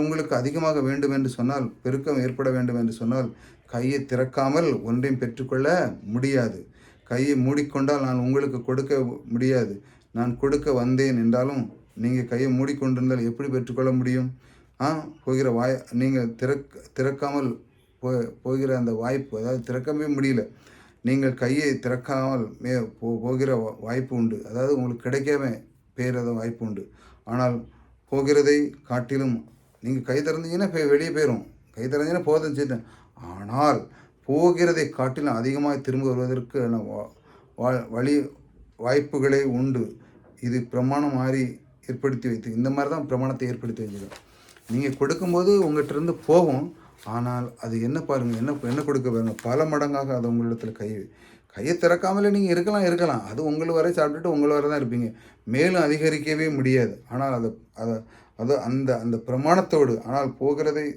உங்களுக்கு அதிகமாக வேண்டும் என்று சொன்னால், பெருக்கம் ஏற்பட வேண்டும் என்று சொன்னால், கையை திறக்காமல் ஒன்றையும் பெற்றுக்கொள்ள முடியாது. கையை மூடிக்கொண்டால் நான் உங்களுக்கு கொடுக்க முடியாது. நான் கொடுக்க வந்தேன் என்றாலும் நீங்கள் கையை மூடிக்கொண்டிருந்தால் எப்படி பெற்றுக்கொள்ள முடியும்? போகிற நீங்கள் திறக்காமல் போகிற அந்த வாய்ப்பு, அதாவது திறக்கவே முடியல. நீங்கள் கையை திறக்காமல் போகிற வாய்ப்பு உண்டு. அதாவது உங்களுக்கு கிடைக்காம போகிறத வாய்ப்பு உண்டு. ஆனால் போகிறதை காட்டிலும் நீங்கள் கை திறந்தீங்கன்னா வெளியே போயிடும். கை திறந்தீங்கன்னா போதும் செய்தேன். ஆனால் போகிறதை காட்டிலும் அதிகமாக திரும்ப வருவதற்கு வழி வாய்ப்புகளே உண்டு. இது பிரமாணம் மாதிரி ஏற்படுத்தி வைத்து, இந்த மாதிரி தான் பிரமாணத்தை ஏற்படுத்தி வச்சுக்கோங்க. நீங்கள் கொடுக்கும்போது உங்கள்கிட்ட போகும். ஆனால் அது என்ன பாருங்கள், என்ன கொடுக்க பாருங்கள், பல மடங்காக அது உங்களிடத்தில் கையை திறக்காமலே நீங்கள் இருக்கலாம். அது உங்களை வரை சாப்பிட்டுட்டு உங்களை வரை தான் இருப்பீங்க. மேலும் அதிகரிக்கவே முடியாது. ஆனால் அது அந்த பிரமாணத்தோடு, ஆனால் போகிறதை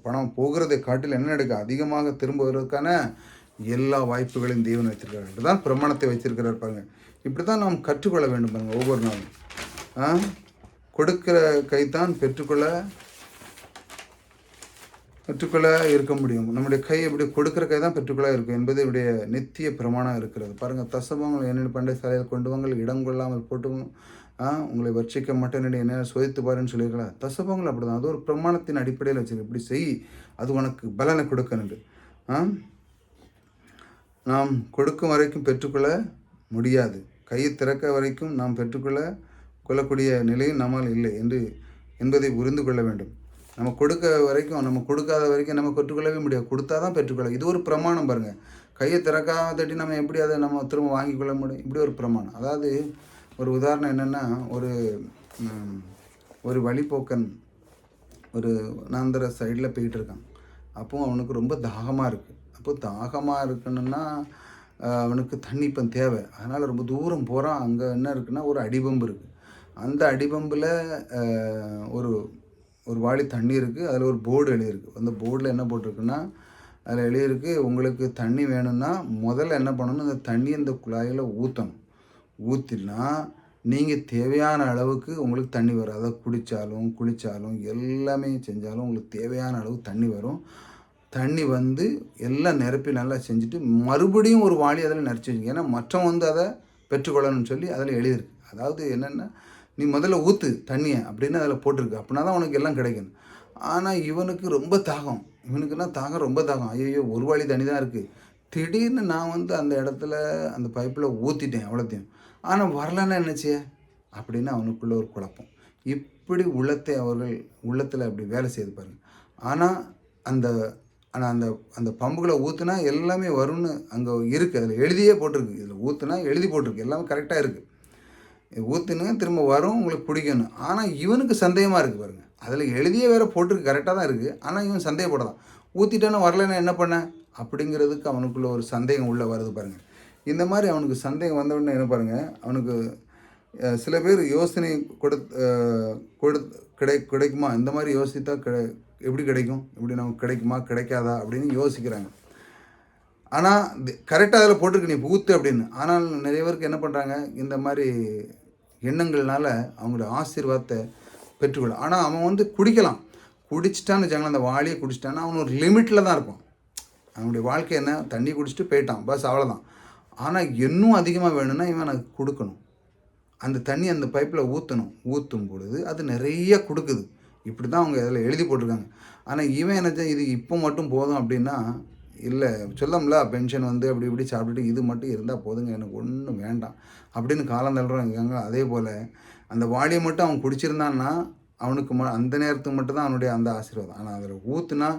பணம் போகிறதை காட்டில் என்ன நடக்க அதிகமாக திரும்ப வருவதற்கான எல்லா வாய்ப்புகளையும் தேவன் வச்சிருக்கிறார். இப்படிதான் பிரமாணத்தை வச்சிருக்கிறார் பாருங்க. இப்படி தான் நாம் கற்றுக்கொள்ள வேண்டும் பாருங்க. ஒவ்வொரு நாளும் கொடுக்கிற கைத்தான் பெற்றுக்கொள்ள இருக்க முடியும். நம்முடைய கை எப்படி கொடுக்கிற கை தான் பெற்றுக்கொள்ள இருக்கும் என்பது என்னுடைய நித்திய பிரமாணம் இருக்கிறது பாருங்கள். தசமங்கள் என்னென்ன பண்டை சாலையில் கொண்டு வாங்கள், இடம் கொள்ளாமல் போட்டு உங்களை வர்ச்சிக்க மாட்டேன் என்ன சோதித்து பாருன்னு சொல்லியிருக்கலாம். தசமங்கள் அப்படி தான், அது ஒரு பிரமாணத்தின் அடிப்படையில் வச்சிருக்கு. இப்படி செய், அது உனக்கு பலனை கொடுக்கணுண்டு. நாம் கொடுக்கும் வரைக்கும் பெற்றுக்கொள்ள முடியாது. கையை திறக்க வரைக்கும் நாம் கொள்ளக்கூடிய நிலையும் நம்மால் இல்லை என்பதை புரிந்து கொள்ள வேண்டும். நம்ம கொடுக்காத வரைக்கும் நம்ம பெற்றுக்கொள்ளவே முடியாது. கொடுத்தா தான் பெற்றுக்கொள்ள. இது ஒரு பிரமாணம் பாருங்கள். கையை திறக்காம தட்டி நம்ம எப்படி அதை நம்ம திரும்ப வாங்கி கொள்ள முடியும்? இப்படி ஒரு பிரமாணம். அதாவது ஒரு உதாரணம் என்னென்னா, ஒரு வழிப்போக்கன் ஒரு நாந்திர சைடில் போயிட்டு இருக்கான். அப்போது அவனுக்கு ரொம்ப தாகமாக இருக்குது. அப்போது தாகமாக இருக்கணுன்னா அவனுக்கு தண்ணி இப்போ தேவை. அதனால் ரொம்ப தூரம் போகிறான். அங்கே என்ன இருக்குன்னா ஒரு அடிபம்பு இருக்குது. அந்த அடிபம்பில் ஒரு வாளி தண்ணி இருக்குது. அதில் ஒரு போர்டு எழுதியிருக்கு. அந்த போர்டில் என்ன போட்டிருக்குன்னா, அதில் எழுதியிருக்கு, உங்களுக்கு தண்ணி வேணும்னா முதல்ல என்ன பண்ணணும், அந்த தண்ணி அந்த குழாயில் ஊற்றணும். ஊற்றினா நீங்கள் தேவையான அளவுக்கு உங்களுக்கு தண்ணி வரும். அதை குளித்தாலும் எல்லாமே செஞ்சாலும் உங்களுக்கு தேவையான அளவு தண்ணி வரும். தண்ணி வந்து எல்லாம் நிரப்பி நல்லா செஞ்சுட்டு மறுபடியும் ஒரு வாளி அதில் நிறச்சி வச்சுங்க. ஏன்னா மற்றவன் அதை பெற்றுக்கொள்ளணும்னு சொல்லி அதில் எழுதியிருக்கு. அதாவது என்னென்னா, நீ முதல்ல ஊற்று தண்ணியை அப்படின்னு அதில் போட்டிருக்கு. அப்படின்னா தான் உனக்கு எல்லாம் கிடைக்கணும். ஆனால் இவனுக்கு ரொம்ப தாகம். தாகம் ரொம்ப தாகம். ஐயோ, ஒரு வாளி தண்ணி தான் இருக்குது. திடீர்னு நான் அந்த இடத்துல அந்த பைப்பில் ஊற்றிட்டேன் அவ்வளோத்தையும். ஆனால் வரலன்னா என்னச்சே அப்படின்னு அவனுக்குள்ளே ஒரு குழப்பம். இப்படி உள்ளத்தில் அப்படி வேலை செய்து பாருங்கள். ஆனால் அந்த பம்புகளை ஊற்றுனா எல்லாமே வரும்னு அங்கே இருக்குது. அதில் எழுதியே போட்டிருக்கு. இதில் ஊற்றுனா எழுதி போட்டிருக்கு. எல்லாமே கரெக்டாக இருக்குது. ஊற்றுனுங்க திரும்ப வரும், உங்களுக்கு பிடிக்கணும். ஆனால் இவனுக்கு சந்தேகமாக இருக்குது பாருங்கள். அதில் எழுதியே வேறு போட்டிருக்கு, கரெக்டாக தான் இருக்குது. ஆனால் இவன் சந்தேகப்படலாம். ஊற்றிட்டானே வரலைன்னா என்ன பண்ண அப்படிங்கிறதுக்கு அவனுக்குள்ள ஒரு சந்தேகம் உள்ளே வருது பாருங்கள். இந்த மாதிரி அவனுக்கு சந்தேகம் வந்தவுடனே என்ன பாருங்கள், அவனுக்கு சில பேர் யோசனை கிடைக்குமா, இந்த மாதிரி யோசித்தா எப்படி கிடைக்கும், இப்படி நமக்கு கிடைக்குமா கிடைக்காதா அப்படின்னு யோசிக்கிறாங்க. ஆனால் கரெக்டாக அதில் போட்டிருக்கு, நீ ஊற்று அப்படின்னு. ஆனால் நிறைய பேருக்கு என்ன பண்ணுறாங்க, இந்த மாதிரி எண்ணங்கள்னால அவங்களுடைய ஆசீர்வாதத்தை பெற்றுக்கொள்ள. ஆனால் அவன் குடிச்சிட்டான்னு வச்சாங்களேன், அந்த வாளியை குடிச்சிட்டான்னா அவன் ஒரு லிமிட்டில் தான் இருப்பான். அவனுடைய வாழ்க்கை என்ன, தண்ணி குடிச்சிட்டு போயிட்டான், பஸ் அவ்வளோதான். ஆனால் இன்னும் அதிகமாக வேணும்னா இவன் எனக்கு கொடுக்கணும். அந்த தண்ணி அந்த பைப்பில் ஊற்றும் பொழுது அது நிறைய கொடுக்குது. இப்படி தான் அவங்க அதில் எழுதி போட்டிருக்காங்க. ஆனால் இவன் என்ன, இது இப்போ மட்டும் போதும் அப்படின்னா, இல்லை சொல்லம்ல, பென்ஷன் அப்படி இப்படி சாப்பிட்டுட்டு இது மட்டும் இருந்தால் போதுங்க, எனக்கு ஒன்றும் வேண்டாம் அப்படின்னு காலம் தள்ளுறாங்க. அதே போல் அந்த வாளியை மட்டும் அவன் குடிச்சிருந்தான்னா அவனுக்கு அந்த நேரத்துக்கு மட்டும்தான் அவனுடைய அந்த ஆசீர்வாதம். ஆனால் அதில் ஊற்றுனா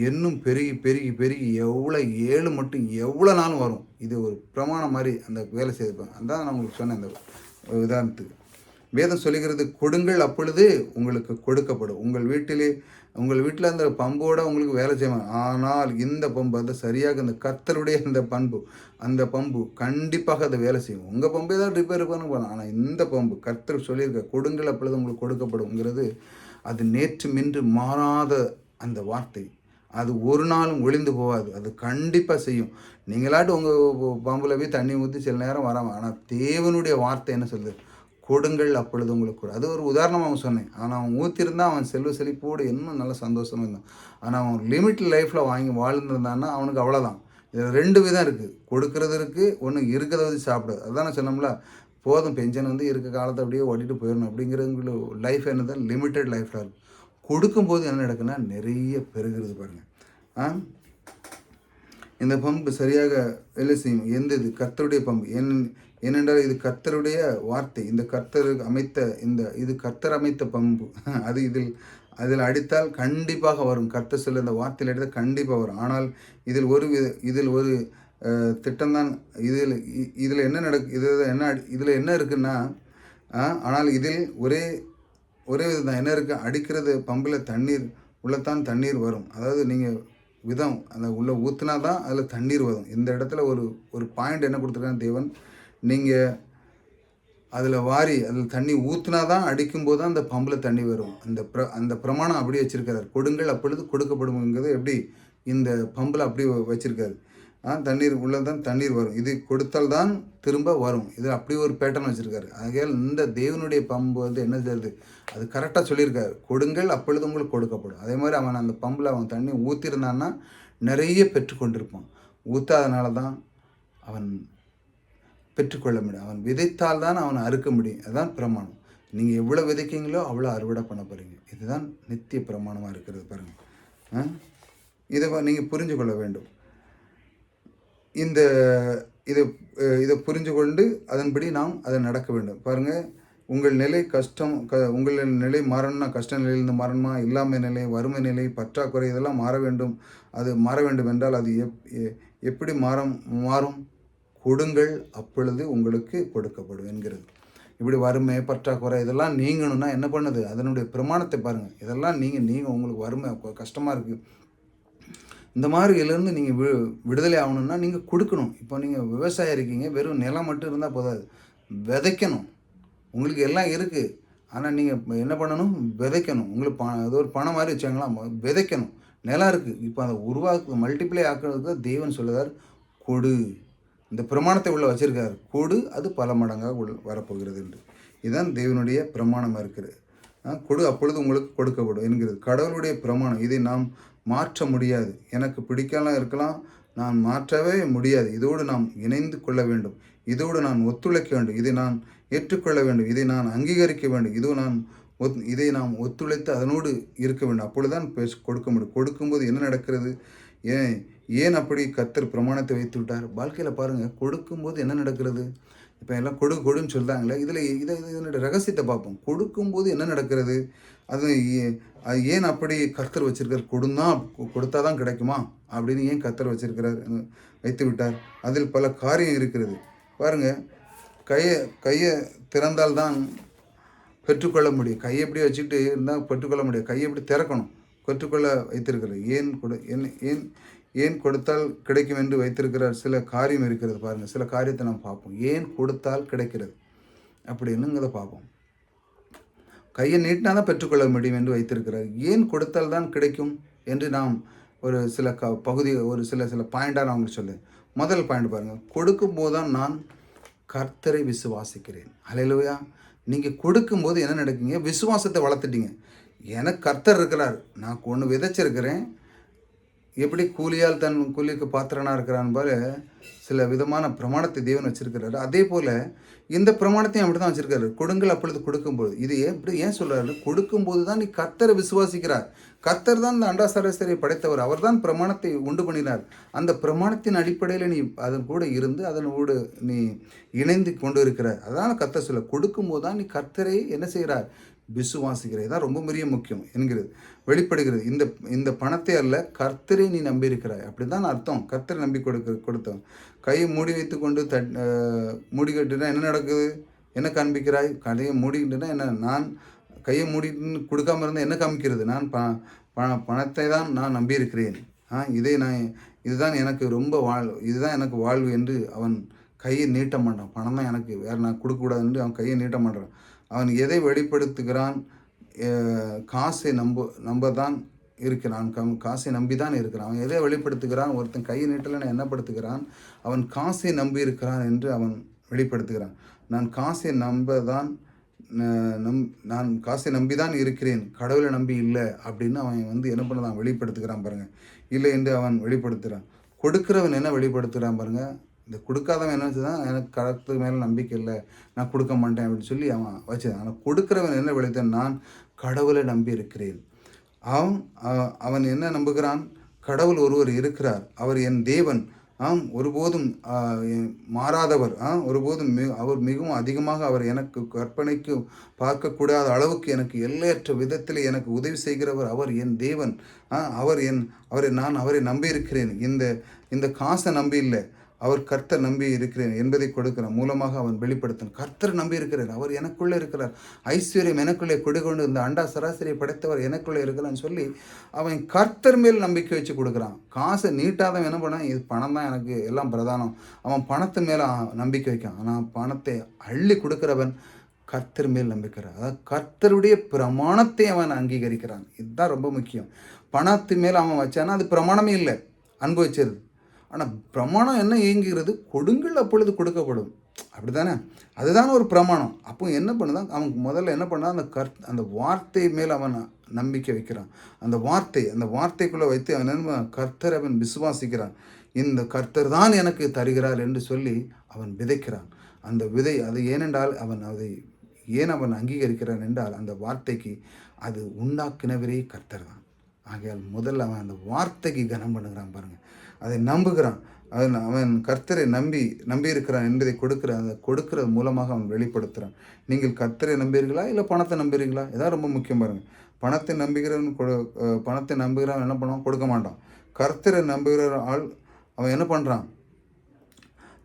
இன்னும் பெருகி எவ்வளோ மட்டும் எவ்வளோ நாளும் வரும். இது ஒரு பிரமாணம் மாதிரி அந்த வேலை செய்திருப்பாங்க. அதான் நான் உங்களுக்கு சொன்னேன். அந்த உதாரணத்துக்கு வேதம் சொல்லுகிறது, கொடுங்கள் அப்பொழுது உங்களுக்கு கொடுக்கப்படும். உங்கள் வீட்டில் அந்த பம்போடு உங்களுக்கு வேலை செய்வாங்க. ஆனால் இந்த பம்பு அது சரியாக அந்த கர்த்தருடைய அந்த பம்பு கண்டிப்பாக அதை வேலை செய்யும். உங்கள் பம்பு ஏதாவது ரிப்பேர் பண்ண போகலாம். ஆனால் இந்த பம்பு கர்த்தர் சொல்லியிருக்க, கொடுங்கள் அப்பொழுது உங்களுக்கு கொடுக்கப்படும்ங்கிறது அது நேற்று மின்று மாறாத அந்த வார்த்தை. அது ஒரு நாளும் ஒளிந்து போகாது. அது கண்டிப்பாக செய்யும். நீங்களாட்டு உங்கள் பம்பில் போய் தண்ணி ஊற்றி சில நேரம் வராமல், ஆனால் தேவனுடைய வார்த்தை என்ன சொல்லுது, கொடுங்கள் அப்பொழுது உங்களுக்கு கூட. அது ஒரு உதாரணமாக அவன் சொன்னேன். ஆனால் அவன் ஊற்றிருந்தா அவன் செல்வ செழிப்போடு இன்னும் நல்ல சந்தோஷமாக இருந்தான். ஆனால் அவன் லிமிட் லைஃப்பில் வாங்கி வாழ்ந்துருந்தான்னா அவனுக்கு அவ்வளோதான். இதில் 2 விதம் இருக்குது. கொடுக்கறது இருக்குது, ஒன்று இருக்கிறத வச்சு சாப்பிடுது. அதுதான் சொன்னோம்ல, போதும் பென்ஷன் வந்து இருக்க காலத்தை அப்படியே ஓட்டிட்டு போயிடணும் அப்படிங்கிறவங்கள லைஃப் என்னது லிமிட்டட் லைஃப்பில் இருக்கும். கொடுக்கும்போது என்ன நடக்குன்னா நிறைய பெருகிறது பாருங்கள். இந்த பம்பு சரியாக வேலை செய்யும். எந்த இது கர்த்தருடைய பம்பு ஏனென்றால் இது கர்த்தருடைய வார்த்தை. இந்த கர்த்தர் அமைத்த இது கர்த்தர் அமைத்த பம்பு. அது அதில் அடித்தால் கண்டிப்பாக வரும். கர்த்தர் சொல்ல இந்த வார்த்தையில் அடித்தால் கண்டிப்பாக வரும். ஆனால் இதில் ஒரு திட்டம்தான். இதில் என்ன இருக்குன்னா, ஆனால் இதில் ஒரே இதுதான் என்ன இருக்குது, அடிக்கிறது பம்பில் தண்ணீர் உள்ளத்தான் தண்ணீர் வரும். அதாவது நீங்கள் விதம் அந்த உள்ளே ஊற்றுனா தான் அதில் தண்ணீர் வரும். இந்த இடத்துல ஒரு பாயிண்ட் என்ன கொடுத்துருக்காங்க தேவன், நீங்கள் அதில் தண்ணி ஊற்றுனா தான் அடிக்கும்போது தான் அந்த பம்பில் தண்ணி வரும். அந்த பிரமாணம் அப்படி வச்சுருக்காரு. கொடுங்கள் அப்பொழுது கொடுக்கப்படுங்கிறது எப்படி இந்த பம்பில் அப்படி வச்சுருக்காரு. தண்ணீர் உள்ளே தான் தண்ணீர் வரும். இது கொடுத்தால் தான் திரும்ப வரும். இது அப்படி ஒரு பேட்டர்ன் வச்சுருக்காரு. ஆகையால் இந்த தேவனுடைய பம்பு வந்து என்ன செய்யுது, அது கரெக்டாக சொல்லியிருக்காரு. கொடுங்கள் அப்பொழுது உங்களுக்கு கொடுக்கப்படும். அதே மாதிரி அவன் அந்த பம்பில் அவன் தண்ணி ஊற்றிருந்தான்னா நிறைய பெற்றுக்கொண்டிருப்பான். ஊற்றாதனால தான் அவன் பெற்றுக்கொள்ள முடியும். அவன் விதைத்தால் தான் அவனை அறுக்க முடியும். அதுதான் பிரமாணம். நீங்கள் எவ்வளோ விதைக்கீங்களோ அவ்வளோ அறுவடை பண்ண போகிறீங்க. இதுதான் நித்திய பிரமாணமாக இருக்கிறது பாருங்கள். இதை நீங்கள் புரிஞ்சு கொள்ள வேண்டும். இதை புரிஞ்சு கொண்டு அதன்படி நாம் அதை நடக்க வேண்டும். பாருங்கள், உங்கள் நிலை உங்கள் நிலை மாறணும்னா கஷ்ட நிலையிலிருந்து மாறணுமா, இல்லாமை நிலை, வறுமை நிலை, பற்றாக்குறை இதெல்லாம் மாற வேண்டும். அது மாற வேண்டும் என்றால் அது எப்படி மாறும்? கொடுங்கள் அப்பொழுது உங்களுக்கு கொடுக்கப்படும் என்கிறது. இப்படி வறுமை பற்றாக்குறை இதெல்லாம் நீங்கணும்னா என்ன பண்ணுது, அதனுடைய பிரமாணத்தை பாருங்கள். இதெல்லாம் நீங்கள் உங்களுக்கு வறுமை கஷ்டமாக இருக்குது, இந்த மாதிரி இதிலேருந்து நீங்கள் விடுதலை ஆகணும்னா நீங்கள் கொடுக்கணும். இப்போ நீங்கள் விவசாயம் இருக்கீங்க, வெறும் நிலம் மட்டும் இருந்தால் போதாது, விதைக்கணும். உங்களுக்கு எல்லாம் இருக்குது, ஆனால் நீங்கள் என்ன பண்ணணும், விதைக்கணும். உங்களுக்கு அது ஒரு பணம் மாதிரி வச்சாங்களா, விதைக்கணும். நிலம் இருக்குது, இப்போ அதை மல்டிப்ளை ஆக்குறதுக்கு தேவன் சொல்லுதார், கொடு. இந்த பிரமாணத்தை உள்ள வச்சுருக்காரு, கொடு, அது பல மடங்காக வரப்போகிறது என்று. இதுதான் தேவனுடைய பிரமாணமாக இருக்குது. கொடு அப்பொழுது உங்களுக்கு கொடுக்கப்படும் என்கிறது கடவுளுடைய பிரமாணம். இதை நாம் மாற்ற முடியாது. எனக்கு பிடிக்கலாம் இருக்கலாம், நான் மாற்றவே முடியாது. இதோடு நாம் இணைந்து கொள்ள வேண்டும். இதோடு நான் ஒத்துழைக்க வேண்டும். இதை நான் ஏற்றுக்கொள்ள வேண்டும். இதை நான் அங்கீகரிக்க வேண்டும். இதை நாம் ஒத்துழைத்து அதனோடு இருக்க வேண்டும். அப்பொழுதுதான் கொடுக்க முடியும். கொடுக்கும்போது என்ன நடக்கிறது, ஏன் அப்படி கர்த்தர் பிரமாணத்தை வைத்து விட்டார்? வாழ்க்கையில் பாருங்கள், கொடுக்கும்போது என்ன நடக்கிறது. இப்போ எல்லாம் கொடுன்னு சொல்கிறாங்களே, இதனுடைய ரகசியத்தை பார்ப்போம். கொடுக்கும்போது என்ன நடக்கிறது, அது ஏன் அப்படி கர்த்தர் வச்சிருக்கார்? கொடுத்தா தான் கிடைக்குமா அப்படின்னு ஏன் கர்த்தர் வைத்து விட்டார்? அதில் பல காரியம் இருக்கிறது பாருங்கள். கையை திறந்தால் தான் பெற்றுக்கொள்ள முடியும். கையை எப்படி வச்சுக்கிட்டு இருந்தால் பெற்றுக்கொள்ள முடியும். கையை எப்படி திறக்கணும், பெற்றுக்கொள்ள வைத்திருக்கிறது. ஏன் கொடுத்தால் கிடைக்கும் என்று வைத்திருக்கிறார். சில காரியம் இருக்கிறது பாருங்கள். சில காரியத்தை நாம் பார்ப்போம். ஏன் கொடுத்தால் கிடைக்கிறது அப்படின்னுங்கிறத பார்ப்போம். கையை நீட்டினா தான் பெற்றுக்கொள்ள முடியும் என்று வைத்திருக்கிறார். ஏன் கொடுத்தால் தான் கிடைக்கும் என்று நாம் ஒரு சில ஒரு சில பாயிண்டாக நான் உங்களுக்கு சொல்லுவேன். முதல் பாயிண்ட் பாருங்கள், கொடுக்கும்போது தான் நான் கர்த்தரை விசுவாசிக்கிறேன். அல்லேலூயா. நீங்கள் கொடுக்கும்போது என்ன நடக்குங்க, விசுவாசத்தை வளர்த்துட்டீங்க. எனக்கு கர்த்தர் இருக்கிறார், நான் ஒன்று விதைச்சிருக்கிறேன். எப்படி கூலியால் தன் கூலிக்கு பாத்திரனாக இருக்கிறான் போல சில விதமான பிரமாணத்தை தேவன் வச்சிருக்கிறாரு. அதே போல் இந்த பிரமாணத்தையும் அப்படி தான் வச்சிருக்காரு. கொடுங்கள் அப்பொழுது கொடுக்கும்போது. இது ஏன் சொல்கிறாரு, கொடுக்கும்போது தான் நீ கர்த்தரை விசுவாசிக்கிறார். கர்த்தர் தான் இந்த அண்டா சராசரியை படைத்தவர். அவர் தான் பிரமாணத்தை உண்டு பண்ணினார். அந்த பிரமாணத்தின் அடிப்படையில் நீ அதன் கூட இருந்து அதனோடு நீ இணைந்து கொண்டு இருக்கிறார். அதனால் கர்த்தர் சொல்ல, கொடுக்கும்போது தான் நீ கர்த்தரை என்ன செய்கிறார், விசுவாசிக்கிறது. தான் ரொம்ப பெரிய முக்கியம் என்கிறது வெளிப்படுகிறது. இந்த பணத்தை அல்ல, கர்த்தரை நீ நம்பியிருக்கிறாய், அப்படி தான் அர்த்தம். கர்த்தரை நம்பி கொடுத்தோம். கையை மூடி வைத்து கொண்டு மூடி கட்டுனா என்ன நடக்குது, என்ன காண்பிக்கிறாய்? கையை மூடிக்கிட்டுனா என்ன, நான் கையை மூடிட்டு கொடுக்காம இருந்தால் என்ன காமிக்கிறது, நான் பணத்தை தான் நான் நம்பியிருக்கிறேன். இதுதான் எனக்கு ரொம்ப இதுதான் எனக்கு வாழ்வு என்று அவன் கையை நீட்ட மாட்டான். பணம் தான் எனக்கு, வேறு நான் கொடுக்கக்கூடாது என்று அவன் கையை நீட்ட மாட்டான். அவன் எதை வெளிப்படுத்துகிறான், காசை நம்பதான் இருக்கிறான். காசை நம்பி தான் இருக்கிறான். அவன் எதை வெளிப்படுத்துகிறான், ஒருத்தன் கையை நீட்டலன்னு என்னப்படுத்துகிறான், அவன் காசை நம்பி இருக்கிறான் என்று அவன் வெளிப்படுத்துகிறான். நான் காசை நம்ப தான் நான் காசை நம்பி தான் இருக்கிறேன், கடவுளை நம்பி இல்லை அப்படின்னு அவன் வந்து என்ன பண்ணதான் வெளிப்படுத்துகிறான் பாருங்கள். இல்லை என்று அவன் வெளிப்படுத்துகிறான். கொடுக்கிறவன் என்ன வெளிப்படுத்துகிறான் பாருங்கள். இந்த கொடுக்காதவன் என்ன வச்சுதான், எனக்கு கடவுளுக்கு மேலே நம்பிக்கை இல்லை, நான் கொடுக்க மாட்டேன் அப்படின்னு சொல்லி அவன் வச்சுதான். ஆனால் கொடுக்கிறவன் என்ன வெளித்தான், நான் கடவுளை நம்பி இருக்கிறேன். அவன் அவன் என்ன நம்புகிறான், கடவுள் ஒருவர் இருக்கிறார், அவர் என் தேவன், ஒருபோதும் மாறாதவர், ஒருபோதும் அவர் மிகவும் அதிகமாக அவர் எனக்கு கற்பனைக்கு பார்க்கக்கூடாத அளவுக்கு எனக்கு எல்லையற்ற விதத்தில் எனக்கு உதவி செய்கிறவர் அவர் என் தேவன். அவரை நம்பியிருக்கிறேன். இந்த காசை நம்பி இல்லை, அவர் கர்த்தர் நம்பி இருக்கிறேன் என்பதை கொடுக்கிறான். மூலமாக அவன் வெளிப்படுத்தினான். கர்த்தர் நம்பி இருக்கிறார், அவர் எனக்குள்ளே இருக்கிறார், ஐஸ்வர்யம் எனக்குள்ளே கொடுக்கொண்டு இந்த அண்டா சராசரியை படைத்தவர் எனக்குள்ளே இருக்கிறான்னு சொல்லி அவன் கர்த்தர் மேல் நம்பிக்கை வச்சு கொடுக்குறான். காசை நீட்டாதவன் என்ன பண்ணான், இது பணம் தான் எனக்கு எல்லாம் பிரதானம், அவன் பணத்து மேலே நம்பிக்கை வைக்கான். ஆனால் பணத்தை அள்ளி கொடுக்குறவன் கர்த்தர் மேல் நம்பிக்கிறான். அதாவது கர்த்தருடைய பிரமாணத்தை அவன் அங்கீகரிக்கிறான். இதுதான் ரொம்ப முக்கியம். பணத்து மேலே அவன் வச்சானா அது பிரமாணமே இல்லை, அனுபவிச்சிருது. ஆனால் பிரமாணம் என்ன இயங்குகிறது, கொடுங்கள் அப்பொழுது கொடுக்கப்படும், அப்படி தானே, அதுதான் ஒரு பிரமாணம். அப்போ என்ன பண்ணுதான், அவன் முதல்ல என்ன பண்ணான், அந்த வார்த்தை மேல் அவன் நம்பிக்கை வைக்கிறான். அந்த வார்த்தைக்குள்ளே வைத்து அவன் என்ன கர்த்தர் அவன் விசுவாசிக்கிறான். இந்த கர்த்தர் தான் எனக்கு தருகிறார் என்று சொல்லி அவன் விதைக்கிறான். அந்த விதை அது ஏனென்றால் அவன் அங்கீகரிக்கிறான் என்றால் அந்த வார்த்தைக்கு அது உண்டாக்கினவரே கர்த்தர் தான். ஆகையால் முதல்ல அவன் அந்த வார்த்தைக்கு கனம் பண்ணுகிறான் பாருங்கள், அதை நம்புகிறான். அவன் கர்த்தரை நம்பியிருக்கிறான் என்பதை கொடுக்கிறது மூலமாக அவன் வெளிப்படுத்துகிறான். நீங்கள் கர்த்தரை நம்புகிறீர்களா இல்லை பணத்தை நம்புகிறீங்களா? இதான் ரொம்ப முக்கியம் பாருங்கள். பணத்தை நம்புகிறவன் என்ன பண்ணுவான், கொடுக்க மாட்டான். கர்த்தரை நம்புகிற ஆள் அவன் என்ன பண்ணுறான்,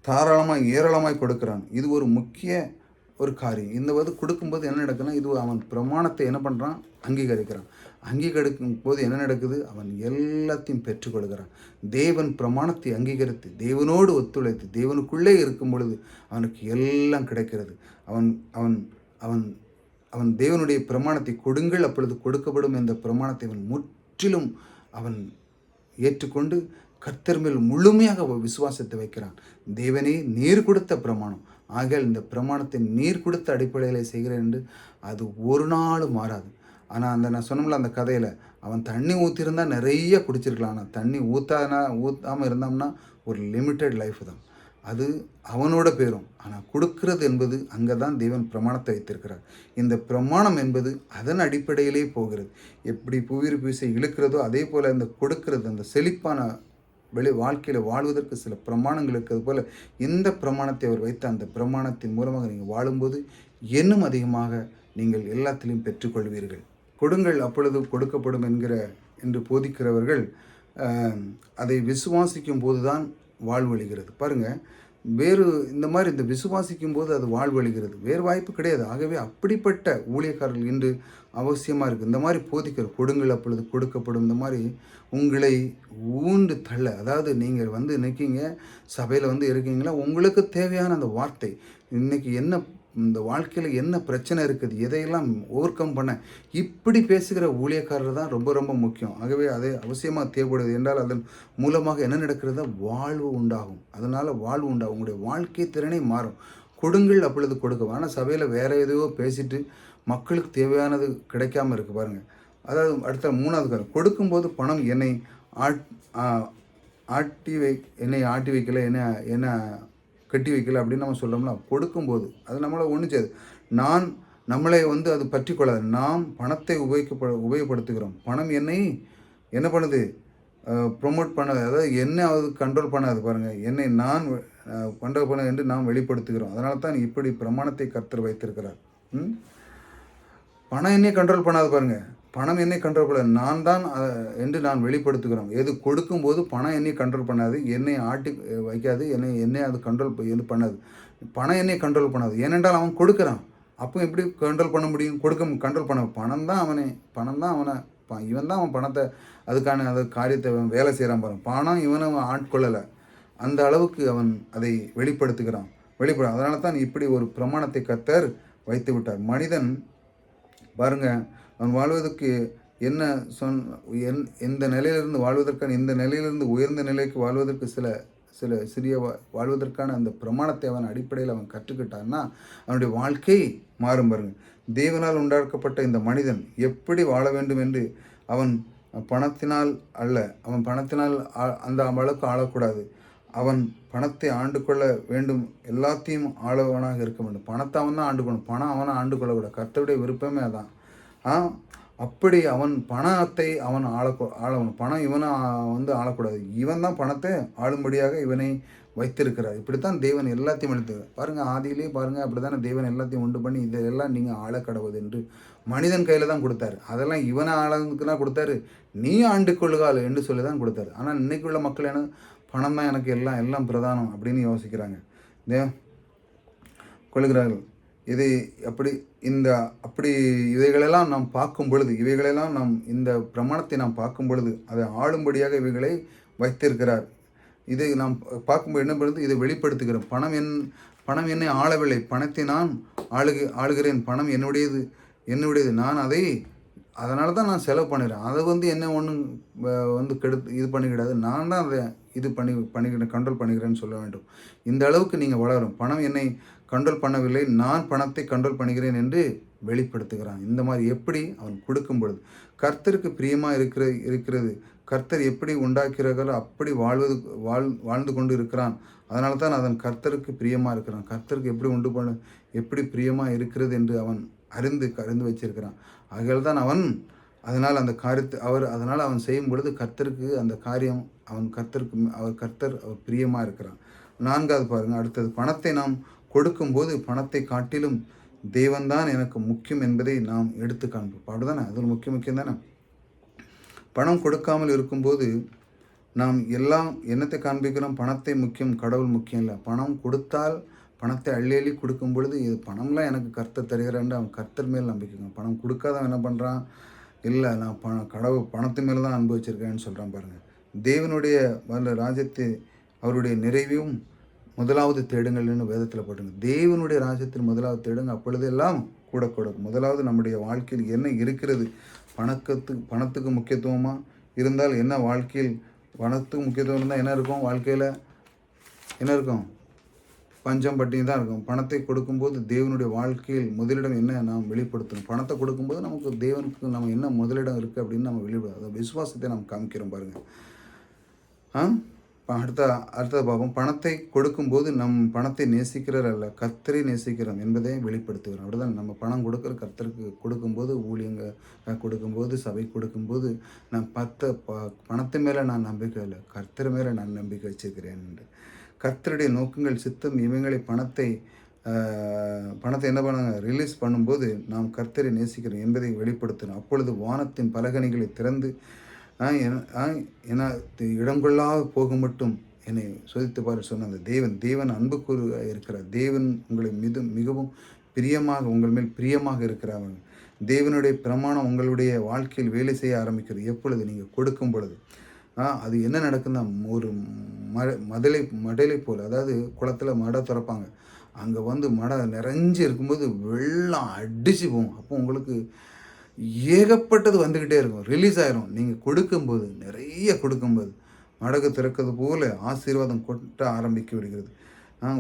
தாராளமாக ஏராளமாய் கொடுக்குறான். இது ஒரு முக்கிய ஒரு காரியம். இந்த கொடுக்கும்போது என்ன நடக்குதுன்னா, இது அவன் பிரமாணத்தை என்ன பண்ணுறான், அங்கீகரிக்கிறான். அங்கீகரிக்கும் போது என்ன நடக்குது, அவன் எல்லாத்தையும் பெற்றுக்கொள்கிறான். தேவன் பிரமாணத்தை அங்கீகரித்து தேவனோடு ஒத்துழைத்து தேவனுக்குள்ளே இருக்கும் பொழுது அவனுக்கு எல்லாம் கிடைக்கிறது. அவன் அவன் அவன் அவன் தேவனுடைய பிரமாணத்தை கொடுங்கள் அப்பொழுது கொடுக்கப்படும் என்ற பிரமாணத்தை அவன் முற்றிலும் அவன் ஏற்றுக்கொண்டு கர்த்தர் மேல் முழுமையாக விசுவாசத்தை வைக்கிறான். தேவனே நீர் கொடுத்த பிரமாணம், ஆகையால் இந்த பிரமாணத்தை நீர் கொடுத்த அடிப்படையில் செய்கிறேன் என்று அது ஒரு நாளும் மாறாது. ஆனால் நான் சொன்னோம்ல அந்த கதையில், அவன் தண்ணி ஊற்றிருந்தால் நிறைய குடிச்சிருக்கலாம். ஆனால் தண்ணி ஊற்றாமல் இருந்தோம்னா ஒரு லிமிட்டட் லைஃப் தான், அது அவனோட பேரும். ஆனால் கொடுக்கிறது என்பது அங்கே தான் தேவன் பிரமாணத்தை வைத்திருக்கிறார். இந்த பிரமாணம் என்பது அதன் அடிப்படையிலே போகிறது. எப்படி புவியிரு பூசை இழுக்கிறதோ அதே போல் இந்த கொடுக்கிறது, அந்த செழிப்பான வாழ்க்கையில் வாழ்வதற்கு சில பிரமாணங்கள் இருக்கிறது போல் இந்த பிரமாணத்தை அவர் வைத்த அந்த பிரமாணத்தின் மூலமாக நீங்கள் வாழும்போது இன்னும் அதிகமாக நீங்கள் எல்லாத்திலையும் பெற்றுக்கொள்வீர்கள். கொடுங்கள் அப்பொழுது கொடுக்கப்படும் என்று போதிக்கிறவர்கள் அதை விசுவாசிக்கும் போது தான் வாழ்வழிகிறது. பாருங்கள், இந்த விசுவாசிக்கும் போது அது வாழ்வழிகிறது, வேறு வாய்ப்பு கிடையாது. ஆகவே அப்படிப்பட்ட ஊழியக்காரர்கள் இன்று அவசியமாக இருக்குது. இந்த மாதிரி போதிக்கிற கொடுங்கள் அப்பொழுது கொடுக்கப்படும், இந்த மாதிரி உங்களை ஊண்டு தள்ள, அதாவது நீங்கள் நிற்கீங்க சபையில் இருக்கீங்களா, உங்களுக்கு தேவையான அந்த வார்த்தை, இன்றைக்கி என்ன இந்த வாழ்க்கையில் என்ன பிரச்சனை இருக்குது, எதையெல்லாம் ஓவர் கம் பண்ண, இப்படி பேசுகிற ஊழியக்காரர் தான் ரொம்ப ரொம்ப முக்கியம். ஆகவே அது அவசியமாக தேவைப்படுது. என்றால் அதன் மூலமாக என்ன நடக்கிறதா, வாழ்வு உண்டாகும். அதனால் வாழ்வு உண்டாகும், உங்களுடைய வாழ்க்கை திறனை மாறும். கொடுங்கள் அப்பொழுது கொடுக்கும். ஆனால் சபையில் வேறு எதையோ பேசிட்டு மக்களுக்கு தேவையானது கிடைக்காமல் இருக்குது பாருங்கள். அதாவது அடுத்த 3வது காரணம், கொடுக்கும்போது பணம் என்னை ஆட்டி வைக்கல, என்ன கட்டி வைக்கல அப்படின்னு நம்ம சொல்கிறோம்ல. கொடுக்கும்போது அது நம்மளை ஒன்றுச்சது, நம்மளை அது பற்றி கொள்ளாது. நாம் பணத்தை உபயோகப்படுத்துகிறோம். பணம் என்னை என்ன பண்ணுது, ப்ரொமோட் பண்ணாது, அதாவது என்ன அது கண்ட்ரோல் பண்ணாது பாருங்கள். என்னை நான் கண்ட்ரோல் பண்ண என்று நாம் வெளிப்படுத்துகிறோம். அதனால தான் இப்படி பிரமாணத்தை கர்த்தர் வைத்திருக்கிறார். பணம் என்னை கண்ட்ரோல் பண்ணாது பாருங்கள். பணம் என்னை கண்ட்ரோல் பண்ணாது, நான் தான் என்று நான் வெளிப்படுத்துகிறோம். எது கொடுக்கும்போது பணம் என்னை கண்ட்ரோல் பண்ணாது, என்னை ஆட்டி வைக்காது, என்னை அது கண்ட்ரோல் பண்ணாது. பணம் என்னை கண்ட்ரோல் பண்ணாது, ஏனென்றால் அவன் கொடுக்குறான். அப்போ எப்படி கண்ட்ரோல் பண்ண முடியும், கண்ட்ரோல் பண்ண பணம் தான் அவனை இவன் தான் அவன் பணத்தை அதுக்கான காரியத்தை அவன் வேலை செய்கிறான் பாருங்க. பணம் இவனை ஆட்கொள்ளலை, அந்த அளவுக்கு அவன் அதை வெளிப்படுத்துகிறான். அதனால தான் இப்படி ஒரு பிரமாணத்தை கர்த்தர் வைத்து விட்டார். மனிதன் பாருங்கள், அவன் வாழ்வதற்கு என்ன எந்த நிலையிலிருந்து வாழ்வதற்கான, இந்த நிலையிலிருந்து உயர்ந்த நிலைக்கு வாழ்வதற்கு சிறிய வாழ்வதற்கான அந்த பிரமாணத்தை அவன் அடிப்படையில் அவன் கற்றுக்கிட்டான்னா அவனுடைய வாழ்க்கை மாறும் பாருங்க. தேவனால் உண்டாக்கப்பட்ட இந்த மனிதன் எப்படி வாழ வேண்டும் என்று அவன் பணத்தினால் அல்ல, அவன் பணத்தினால் அந்த அளவுக்கு ஆளக்கூடாது. அவன் பணத்தை ஆண்டு கொள்ள வேண்டும், எல்லாத்தையும் ஆளவனாக இருக்க வேண்டும். பணத்தை அவன் தான் ஆண்டு கொள்ளணும், பணம் அவனை ஆண்டு கொள்ளக்கூடாது. கர்த்தருடைய விருப்பமே அதான். அப்படி அவன் பணத்தை அவன் ஆளணும். பணம் இவனை ஆளக்கூடாது. இவன் தான் பணத்தை ஆளும்படியாக இவனை வைத்திருக்கிறார். இப்படித்தான் தேவன் எல்லாத்தையும் அளித்து பாருங்கள். ஆதியிலே பாருங்கள், அப்படி தானே தேவன் எல்லாத்தையும் உண்டு பண்ணி இதெல்லாம் நீங்கள் ஆள கடவுது என்று மனிதன் கையில் தான் கொடுத்தாரு. அதெல்லாம் இவனை ஆளுக்குன்னா கொடுத்தாரு, நீ ஆண்டு கொள்ளுகால் என்று சொல்லி தான் கொடுத்தாரு. ஆனால் இன்னைக்கு உள்ள மக்கள் என்ன, பணம் தான் எனக்கு எல்லாம் பிரதானம் அப்படின்னு யோசிக்கிறாங்க, கொள்கிறார்கள். இதை அப்படி இவைகளெல்லாம் நாம் பார்க்கும் பொழுது, இந்த பிரமாணத்தை நாம் பார்க்கும் பொழுது அதை ஆளும்படியாக இவைகளை வைத்திருக்கிறார். இதை நாம் பார்க்கும்போது என்ன பண்ணுறது, இதை வெளிப்படுத்துகிறோம். பணம் என்னை ஆளவில்லை, பணத்தை நான் ஆளுகிறேன். பணம் என்னுடையது. நான் அதனால தான் நான் செலவு பண்ணிடுறேன். அதை என்ன ஒன்றும் இது பண்ணிக்கிடாது. நான் தான் அதை பண்ணிக்கிறேன், கண்ட்ரோல் பண்ணிக்கிறேன்னு சொல்ல வேண்டும். இந்த அளவுக்கு நீங்கள் வளரும். பணம் என்னை கண்ட்ரோல் பண்ணவில்லை, நான் பணத்தை கண்ட்ரோல் பண்ணுகிறேன் என்று வெளிப்படுத்துகிறான். இந்த மாதிரி எப்படி அவன் கொடுக்கும் பொழுது கர்த்தருக்கு பிரியமாக இருக்கிறது. கர்த்தர் எப்படி உண்டாக்கிறார்களோ அப்படி வாழ்ந்து கொண்டு இருக்கிறான். அதனால தான் அதன் கர்த்தருக்கு பிரியமாக இருக்கிறான். கர்த்தருக்கு எப்படி பிரியமாக இருக்கிறது என்று அவன் அறிந்து வச்சிருக்கிறான். ஆகையால் தான் அதனால் அந்த காரியத்தை அதனால் அவன் செய்யும் பொழுது கர்த்தருக்கு அந்த காரியம் கர்த்தர் அவர் பிரியமாக இருக்கிறான். 4வது பாருங்கள், அடுத்தது பணத்தை நாம் கொடுக்கும்போது பணத்தை காட்டிலும் தேவன்தான் எனக்கு முக்கியம் என்பதை நாம் எடுத்து காண்போம். அப்படிதானே, அது ஒரு முக்கியம் தானே. பணம் கொடுக்காமல் இருக்கும்போது நாம் எல்லாம் என்னத்தை காண்பிக்கிறோம், பணத்தை முக்கியம், கடவுள் முக்கியம் இல்லை. பணம் கொடுத்தால் பணத்தை அள்ளி கொடுக்கும் பொழுது இது பணம்லாம் எனக்கு கர்த்தர் தருகிறான்னு அவன் கர்த்தர் மேல் நம்பிக்கைங்க. பணம் கொடுக்காதவன் என்ன பண்ணுறான், இல்லை நான் பணத்து மேலே தான் அனுபவிச்சிருக்கேன்னு சொல்கிறான். பாருங்கள், தேவனுடைய ராஜ்யத்தை அவருடைய நிறைவையும் முதலாவது தேடுங்கள்னு வேதத்தில் போட்டுங்க. தேவனுடைய ராஜ்யத்தில் முதலாவது தேடுங்க, அப்பொழுதெல்லாம் கூட கொடுக்கும். முதலாவது நம்முடைய வாழ்க்கையில் என்ன இருக்கிறது, பணத்துக்கு முக்கியத்துவமாக இருந்தால் என்ன, வாழ்க்கையில் பணத்துக்கு முக்கியத்துவம் இருந்தால் என்ன இருக்கும், வாழ்க்கையில் என்ன இருக்கும், பஞ்சம் பட்டினி தான் இருக்கும். பணத்தை கொடுக்கும்போது தேவனுடைய வாழ்க்கையில் முதலிடம் என்ன நாம் வெளிப்படுத்தணும். பணத்தை கொடுக்கும்போது நமக்கு தேவனுக்கு நம்ம என்ன முதலிடம் இருக்குது அப்படின்னு நம்ம வெளியிடும். அதை விசுவாசத்தை நம்ம காமிக்கிறோம் பாருங்கள். அடுத்தது பார்ப்போம். பணத்தை கொடுக்கும்போது பணத்தை நேசிக்கிறார் அல்ல, கர்த்தரை நேசிக்கிறோம் என்பதை வெளிப்படுத்துகிறோம். அப்படிதான் நம்ம பணம் கொடுக்குற கர்த்தருக்கு கொடுக்கும்போது, ஊழியங்க கொடுக்கும்போது, சபை கொடுக்கும்போது நான் பணத்து மேலே நான் நம்பிக்கை இல்லை, கர்த்தர் மேலே நான் நம்பிக்கை வச்சிருக்கிறேன் என்று. கர்த்தருடைய நோக்கங்கள் சித்தம் இவங்களை பணத்தை என்ன பண்ணாங்க, ரிலீஸ் பண்ணும்போது நாம் கர்த்தரை நேசிக்கிறோம் என்பதை வெளிப்படுத்தணும். அப்பொழுது வானத்தின் பலகணிகளை திறந்து இடங்கொள்ளாக போக மட்டும் என்னை சோதித்து பாரு சொன்ன அந்த தேவன் அன்பு கூறு இருக்கிறார். தேவன் உங்களை மிகவும் பிரியமாக உங்கள் மேல் பிரியமாக இருக்கிறார். தேவனுடைய பிரமாணம் உங்களுடைய வாழ்க்கையில் வேலை செய்ய ஆரம்பிக்கிறது எப்பொழுது நீங்கள் கொடுக்கும் பொழுது. அது என்ன நடக்குன்னா, ஒரு மடலை போல், அதாவது குளத்தில் மடை திறப்பாங்க, அங்கே மடை நிறைஞ்சு இருக்கும்போது வெள்ளம் அடிச்சு போகும். அப்போ உங்களுக்கு ஏகப்பட்டது வந்துக்கிட்டே இருக்கும், ரிலீஸ் ஆயிரும். நீங்கள் கொடுக்கும்போது, நிறைய கொடுக்கும்போது மடகு திறக்கிறது போல ஆசீர்வாதம் கொட்ட ஆரம்பிக்க விடுகிறது.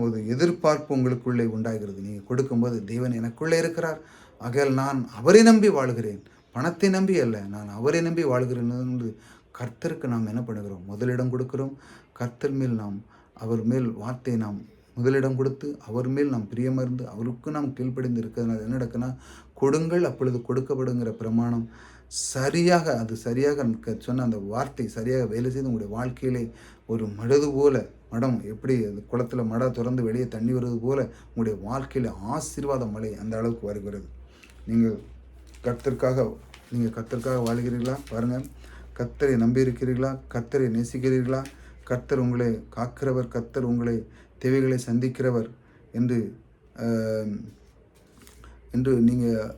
ஒரு எதிர்பார்ப்பு உங்களுக்குள்ளே உண்டாகிறது. நீங்கள் கொடுக்கும்போது தேவன் எனக்குள்ளே இருக்கிறார், ஆகையால் நான் அவரை நம்பி வாழ்கிறேன், பணத்தை நம்பி அல்ல, நான் அவரை நம்பி வாழ்கிறேன் என்று கர்த்தருக்கு நாம் என்ன பண்ணுகிறோம், முதலிடம் கொடுக்கிறோம். கர்த்தர் மேல் அவர் மேல் வார்த்தை நாம் முதலிடம் கொடுத்து அவர் மேல் நாம் பிரியமர்ந்து அவருக்கு நாம் கீழ்ப்படிந்து இருக்கிறதுனால என்ன நடக்குன்னா, கொடுங்கள் அப்பொழுது கொடுக்கப்படுங்கிற பிரமாணம் சரியாக சொன்ன அந்த வார்த்தை சரியாக வேலை செய்து உங்களுடைய வாழ்க்கையிலே ஒரு மடம் எப்படி அந்த குளத்தில் மடை திறந்து வெளியே தண்ணி வருவது போல உங்களுடைய வாழ்க்கையில் ஆசீர்வாத மழை அந்த அளவுக்கு வருகிறது. நீங்கள் கர்த்தருக்காக வாழ்கிறீர்களா பாருங்கள். கர்த்தரை நம்பி இருக்கிறீர்களா, கர்த்தரை நேசிக்கிறீர்களா, கர்த்தர் உங்களை காக்கிறவர், கர்த்தர் உங்களை தேவைகளை சந்திக்கிறவர் என்று நீங்கள்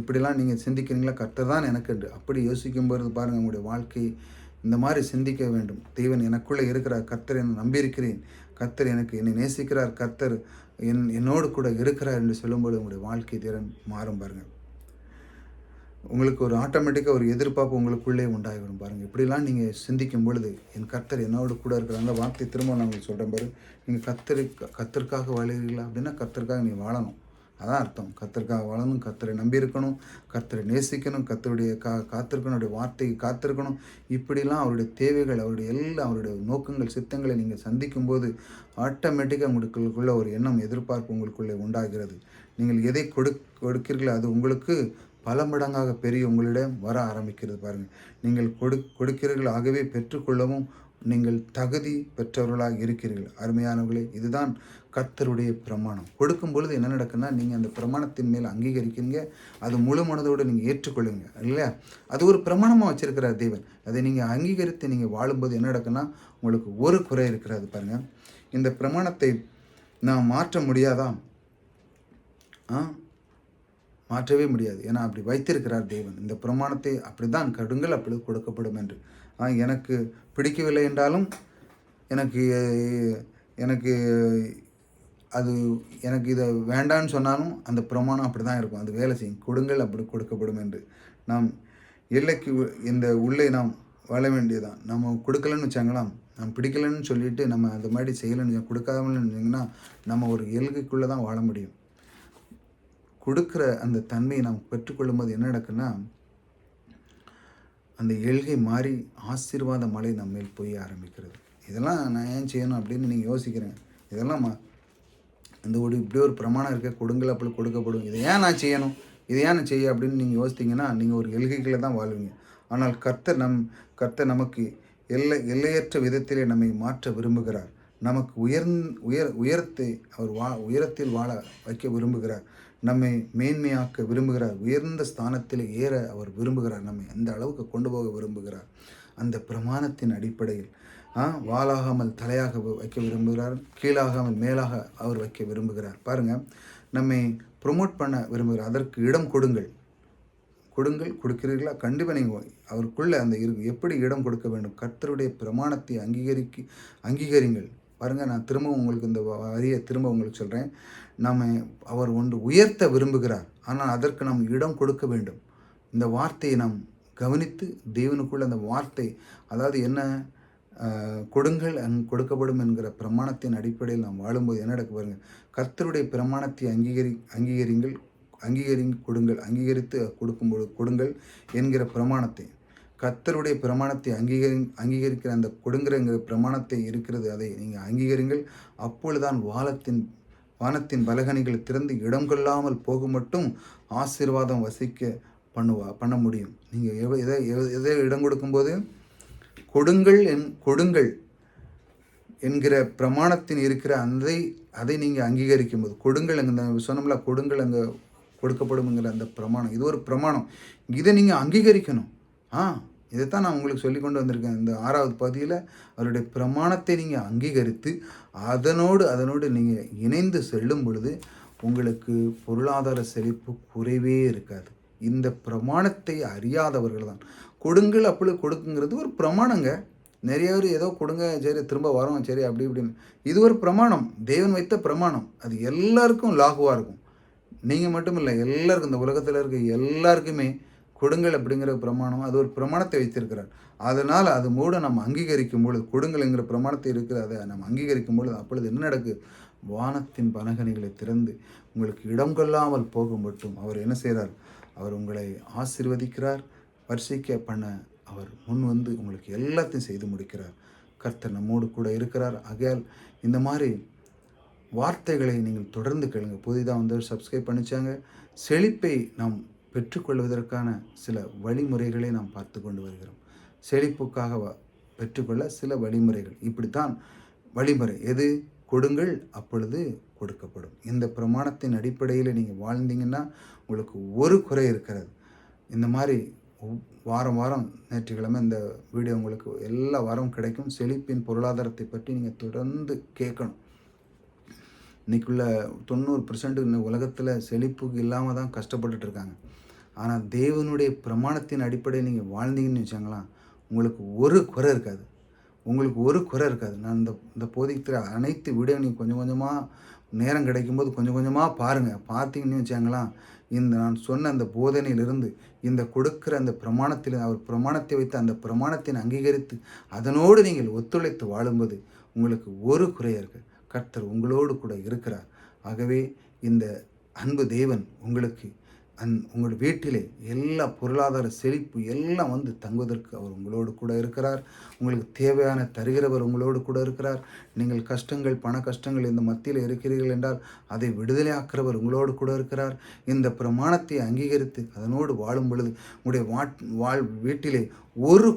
இப்படிலாம் நீங்கள் சிந்திக்கிறீங்களா, கர்த்தர் தான் எனக்கு என்று அப்படி யோசிக்கும்போது பாருங்கள், உங்களுடைய வாழ்க்கை இந்த மாதிரி சிந்திக்க வேண்டும். தேவன் எனக்குள்ளே இருக்கிறார், கர்த்தர் என்னை நம்பியிருக்கிறேன், கர்த்தர் என்னை நேசிக்கிறார், கர்த்தர் என்னோடு கூட இருக்கிறார் என்று சொல்லும்போது உங்களுடைய வாழ்க்கை திறன் மாறும் பாருங்கள். உங்களுக்கு ஒரு ஆட்டோமேட்டிக்காக ஒரு எதிர்பார்ப்பு உங்களுக்குள்ளே உண்டாகிவிடும் பாருங்கள். இப்படிலாம் நீங்கள் சிந்திக்கும் பொழுது என் கர்த்தர் என்னோடு கூட இருக்கிறாங்க வார்த்தை திரும்ப நான் உங்களுக்கு சொல்கிறேன் பாரு. நீங்கள் கர்த்தருக்காக வாழ்கிறீங்களா அப்படின்னா கர்த்தருக்காக நீ வாழணும். அதான் அர்த்தம். கர்த்தருக்காக வாழணும், கர்த்தரை நம்பியிருக்கணும், கர்த்தரை நேசிக்கணும், கர்த்தருடைய காத்திருக்கணும், அவருடைய வார்த்தைக்கு காத்திருக்கணும். இப்படிலாம் அவருடைய தேவைகள், அவருடைய நோக்கங்கள், சித்தங்களை நீங்கள் சந்திக்கும்போது ஆட்டோமேட்டிக்காக உங்களுக்குள்ள ஒரு எண்ணம், எதிர்பார்ப்பு உங்களுக்குள்ளே உண்டாகிறது. நீங்கள் எதை கொடுக்கிறீர்களோ அது உங்களுக்கு பல மடங்காக பெரிய உங்களிடம் வர ஆரம்பிக்கிறது பாருங்கள். நீங்கள் கொடுக்கிறீர்கள், ஆகவே பெற்றுக்கொள்ளவும் நீங்கள் தகுதி பெற்றவர்களாக இருக்கிறீர்கள். அருமையானவர்களே, இதுதான் கர்த்தருடைய பிரமாணம். கொடுக்கும் பொழுது என்ன நடக்குன்னா, நீங்கள் அந்த பிரமாணத்தின் மேல் அங்கீகரிக்கிறீங்க, அது முழு மனதோடு நீங்கள் ஏற்றுக்கொள்ளுங்க இல்லையா? அது ஒரு பிரமாணமாக வச்சிருக்கிறார் தேவன். அதை நீங்கள் அங்கீகரித்து நீங்கள் வாழும்போது என்ன நடக்குன்னா, உங்களுக்கு ஒரு குறை இருக்கிறது பாருங்கள். இந்த பிரமாணத்தை நான் மாற்ற முடியாதா? மாற்றவே முடியாது. ஏன்னா அப்படி வைத்திருக்கிறார் தேவன். இந்த பிரமாணத்தை அப்படித்தான் கடுங்கள், அப்பொழுது கொடுக்கப்படும் என்று. எனக்கு பிடிக்கவில்லை என்றாலும் எனக்கு எனக்கு அது எனக்கு இதை வேண்டான்னு சொன்னாலும் அந்த பிரமாணம் அப்படி தான் இருக்கும். அது வேலை செய்யும். கொடுங்கள், அப்படி கொடுக்கப்படும் என்று. நாம் எல்லைக்கு இந்த உள்ளே நாம் வாழ வேண்டியதான். நம்ம கொடுக்கலன்னு வச்சாங்களாம், நம்ம பிடிக்கலன்னு சொல்லிட்டு நம்ம அந்த மாதிரி செய்யலைன்னு கொடுக்காமன்னு இருந்தீங்கன்னா நம்ம ஒரு எல்கைக்குள்ளே தான் வாழ முடியும். கொடுக்குற அந்த தன்மையை நாம் பெற்றுக்கொள்ளும் போது என்ன நடக்குன்னா, அந்த எல்கை மாறி ஆசீர்வாத மழை நம்ம மேல் போய் ஆரம்பிக்கிறது. இதெல்லாம் நான் ஏன் செய்யணும் அப்படின்னு நீங்கள் யோசிக்கிறேன். இதெல்லாம் இப்படி ஒரு பிரமாணம் இருக்க, கொடுங்கள் அப்படி கொடுக்கப்படும், இதை ஏன் நான் செய்யணும், இதை ஏன் நான் செய்ய அப்படின்னு நீங்கள் யோசித்தீங்கன்னா நீங்கள் ஒரு எல்கைகளை தான் வாழ்வீங்க. ஆனால் கர்த்தர் நமக்கு எல்லையற்ற விதத்திலே நம்மை மாற்ற விரும்புகிறார். நமக்கு உயரத்தை அவர் உயரத்தில் வாழ வைக்க விரும்புகிறார். நம்மை மேன்மையாக்க விரும்புகிறார். உயர்ந்த ஸ்தானத்தில் ஏற அவர் விரும்புகிறார். நம்மை அந்த அளவுக்கு கொண்டு போக விரும்புகிறார். அந்த பிரமாணத்தின் அடிப்படையில் வாளாகாமல் தலையாக வைக்க விரும்புகிறார். கீழாகாமல் மேலாக அவர் வைக்க விரும்புகிறார். பாருங்கள், நம்மை ப்ரொமோட் பண்ண விரும்புகிறார். அதற்கு இடம் கொடுக்கிறீர்களா? கண்டிப்பாக நீங்கள் அவருக்குள்ளே அந்த எப்படி இடம் கொடுக்க வேண்டும்? கர்த்தருடைய பிரமாணத்தை அங்கீகரிங்கள். பாருங்கள், நான் திரும்பவும் உங்களுக்கு இந்த வரியை உங்களுக்கு சொல்கிறேன். அவர் ஒன்று உயர்த்த விரும்புகிறார். ஆனால் அதற்கு நாம் இடம் கொடுக்க வேண்டும். இந்த வார்த்தையை நாம் கவனித்து தேவனுக்குள்ள அந்த வார்த்தை, அதாவது என்ன, கொடுங்கள் கொடுக்கப்படும் என்கிற பிரமாணத்தின் அடிப்படையில் நாம் வாழும்போது என்ன நடக்க பாருங்கள். கர்த்தருடைய பிரமாணத்தை கொடுங்கள், அங்கீகரித்து கொடுக்கும்போது கொடுங்கள் என்கிற பிரமாணத்தை, கர்த்தருடைய பிரமாணத்தை அங்கீகரிக்கிற அந்த கொடுங்கிற பிரமாணத்தை இருக்கிறது, அதை நீங்கள் அங்கீகரிங்கள். அப்பொழுதுதான் வானத்தின் பலகணிகளை திறந்து இடம் கொள்ளாமல் போக மட்டும் ஆசீர்வாதம் வசிக்க பண்ண முடியும். நீங்கள் எதை இடம் கொடுக்கும்போது கொடுங்கள் என்கிற பிரமாணத்தின் இருக்கிற அதை நீங்கள் அங்கீகரிக்கும் போது, கொடுங்கள் அங்கே சொன்னோம்ல, கொடுங்கள் அங்கே கொடுக்கப்படும்ங்கிற அந்த பிரமாணம், இது ஒரு பிரமாணம். இதை நீங்கள் அங்கீகரிக்கணும். இதைத்தான் நான் உங்களுக்கு சொல்லி கொண்டு வந்திருக்கேன். இந்த 6வது பகுதியில் அவருடைய பிரமாணத்தை நீங்கள் அங்கீகரித்து அதனோடு நீங்கள் இணைந்து செல்லும் பொழுது உங்களுக்கு பொருளாதார செழிப்பு குறைவே இருக்காது. இந்த பிரமாணத்தை அறியாதவர்கள் தான். கொடுங்கள் அப்பொழுது கொடுக்குங்கிறது ஒரு பிரமாணங்க. நிறைய பேர் ஏதோ கொடுங்க, சரி திரும்ப வரோம், சரி அப்படி இப்படின்னு. இது ஒரு பிரமாணம், தேவன் வைத்த பிரமாணம். அது எல்லாருக்கும் லாகுவாக இருக்கும். நீங்கள் மட்டும் இல்லை, எல்லாருக்கும், இந்த உலகத்தில் இருக்க எல்லாருக்குமே கொடுங்கள் அப்படிங்கிற பிரமாணம், அது ஒரு பிரமாணத்தை வைத்திருக்கிறார். அதனால் அது மூட நம்ம அங்கீகரிக்கும் பொழுது, கொடுங்கள்ங்கிற பிரமாணத்தை இருக்கிற அதை நம்ம அங்கீகரிக்கும் பொழுது அப்பொழுது என்ன நடக்குது? வானத்தின் பலகணிகளை திறந்து உங்களுக்கு இடம் கொள்ளாமல் போகும் மட்டும் அவர் என்ன செய்கிறார்? அவர் உங்களை ஆசீர்வதிக்கிறார். வர்ஷிக்க பண்ண அவர் முன் வந்து உங்களுக்கு எல்லாத்தையும் செய்து முடிக்கிறார். கர்த்தர் நம்மோடு கூட இருக்கிறார். ஆகையால் இந்த மாதிரி வார்த்தைகளை நீங்கள் தொடர்ந்து கேளுங்க. புதிதாக வந்து சப்ஸ்கிரைப் பண்ணிச்சாங்க. செழிப்பை நாம் பெற்றுக்கொள்வதற்கான சில வழிமுறைகளை நாம் பார்த்து கொண்டு வருகிறோம். செழிப்புக்காக பெற்றுக்கொள்ள சில வழிமுறைகள். இப்படித்தான் வழிமுறை. எது? கொடுங்கள் அப்பொழுது கொடுக்கப்படும். இந்த பிரமாணத்தின் அடிப்படையில் நீங்கள் வாழ்ந்தீங்கன்னா உங்களுக்கு ஒரு குறை இருக்கிறது. இந்த மாதிரி வாரம் ஞாயிற்றுக்கிழமை இந்த வீடியோ உங்களுக்கு எல்லா வாரமும் கிடைக்கும். செழிப்பின் பொருளாதாரத்தை பற்றி நீங்கள் தொடர்ந்து கேட்கணும். இன்றைக்குள்ள 90% உலகத்தில் செழிப்புக்கு இல்லாமல் தான் கஷ்டப்பட்டுட்டு இருக்காங்க. ஆனால் தேவனுடைய பிரமாணத்தின் அடிப்படையில் நீங்கள் வாழ்ந்தீங்கன்னு வச்சாங்களா, உங்களுக்கு ஒரு குறை இருக்காது. நான் இந்த போதிக்கிற அனைத்து வீடியோ நீங்கள் கொஞ்சம் கொஞ்சமாக நேரம் கிடைக்கும்போது கொஞ்சம் கொஞ்சமாக பாருங்கள். பார்த்தீங்கன்னு வச்சாங்களா, நான் சொன்ன அந்த போதனையிலிருந்து இந்த கொடுக்குற அந்த பிரமாணத்தில், அவர் பிரமாணத்தை வைத்து அந்த பிரமாணத்தை அங்கீகரித்து அதனோடு நீங்கள் ஒத்துழைத்து வாழும்போது உங்களுக்கு ஒரு குறை இருக்குது. கர்த்தர் உங்களோடு கூட இருக்கிறார். ஆகவே இந்த அன்பு தேவன் உங்களுக்கு உங்கள் வீட்டிலே எல்லா பொருளாதார செழிப்பு எல்லாம் வந்து தங்குவதற்கு அவர் உங்களோடு கூட இருக்கிறார். உங்களுக்கு தேவையான தருகிறவர் உங்களோடு கூட இருக்கிறார். நீங்கள் கஷ்டங்கள், பண கஷ்டங்கள் இந்த மத்தியில் இருக்கிறீர்கள் என்றால் அதை விடுதலையாக்குறவர் உங்களோடு கூட இருக்கிறார். இந்த பிரமாணத்தை அங்கீகரித்து அதனோடு வாழும் பொழுது உங்களுடைய வீட்டிலே ஒரு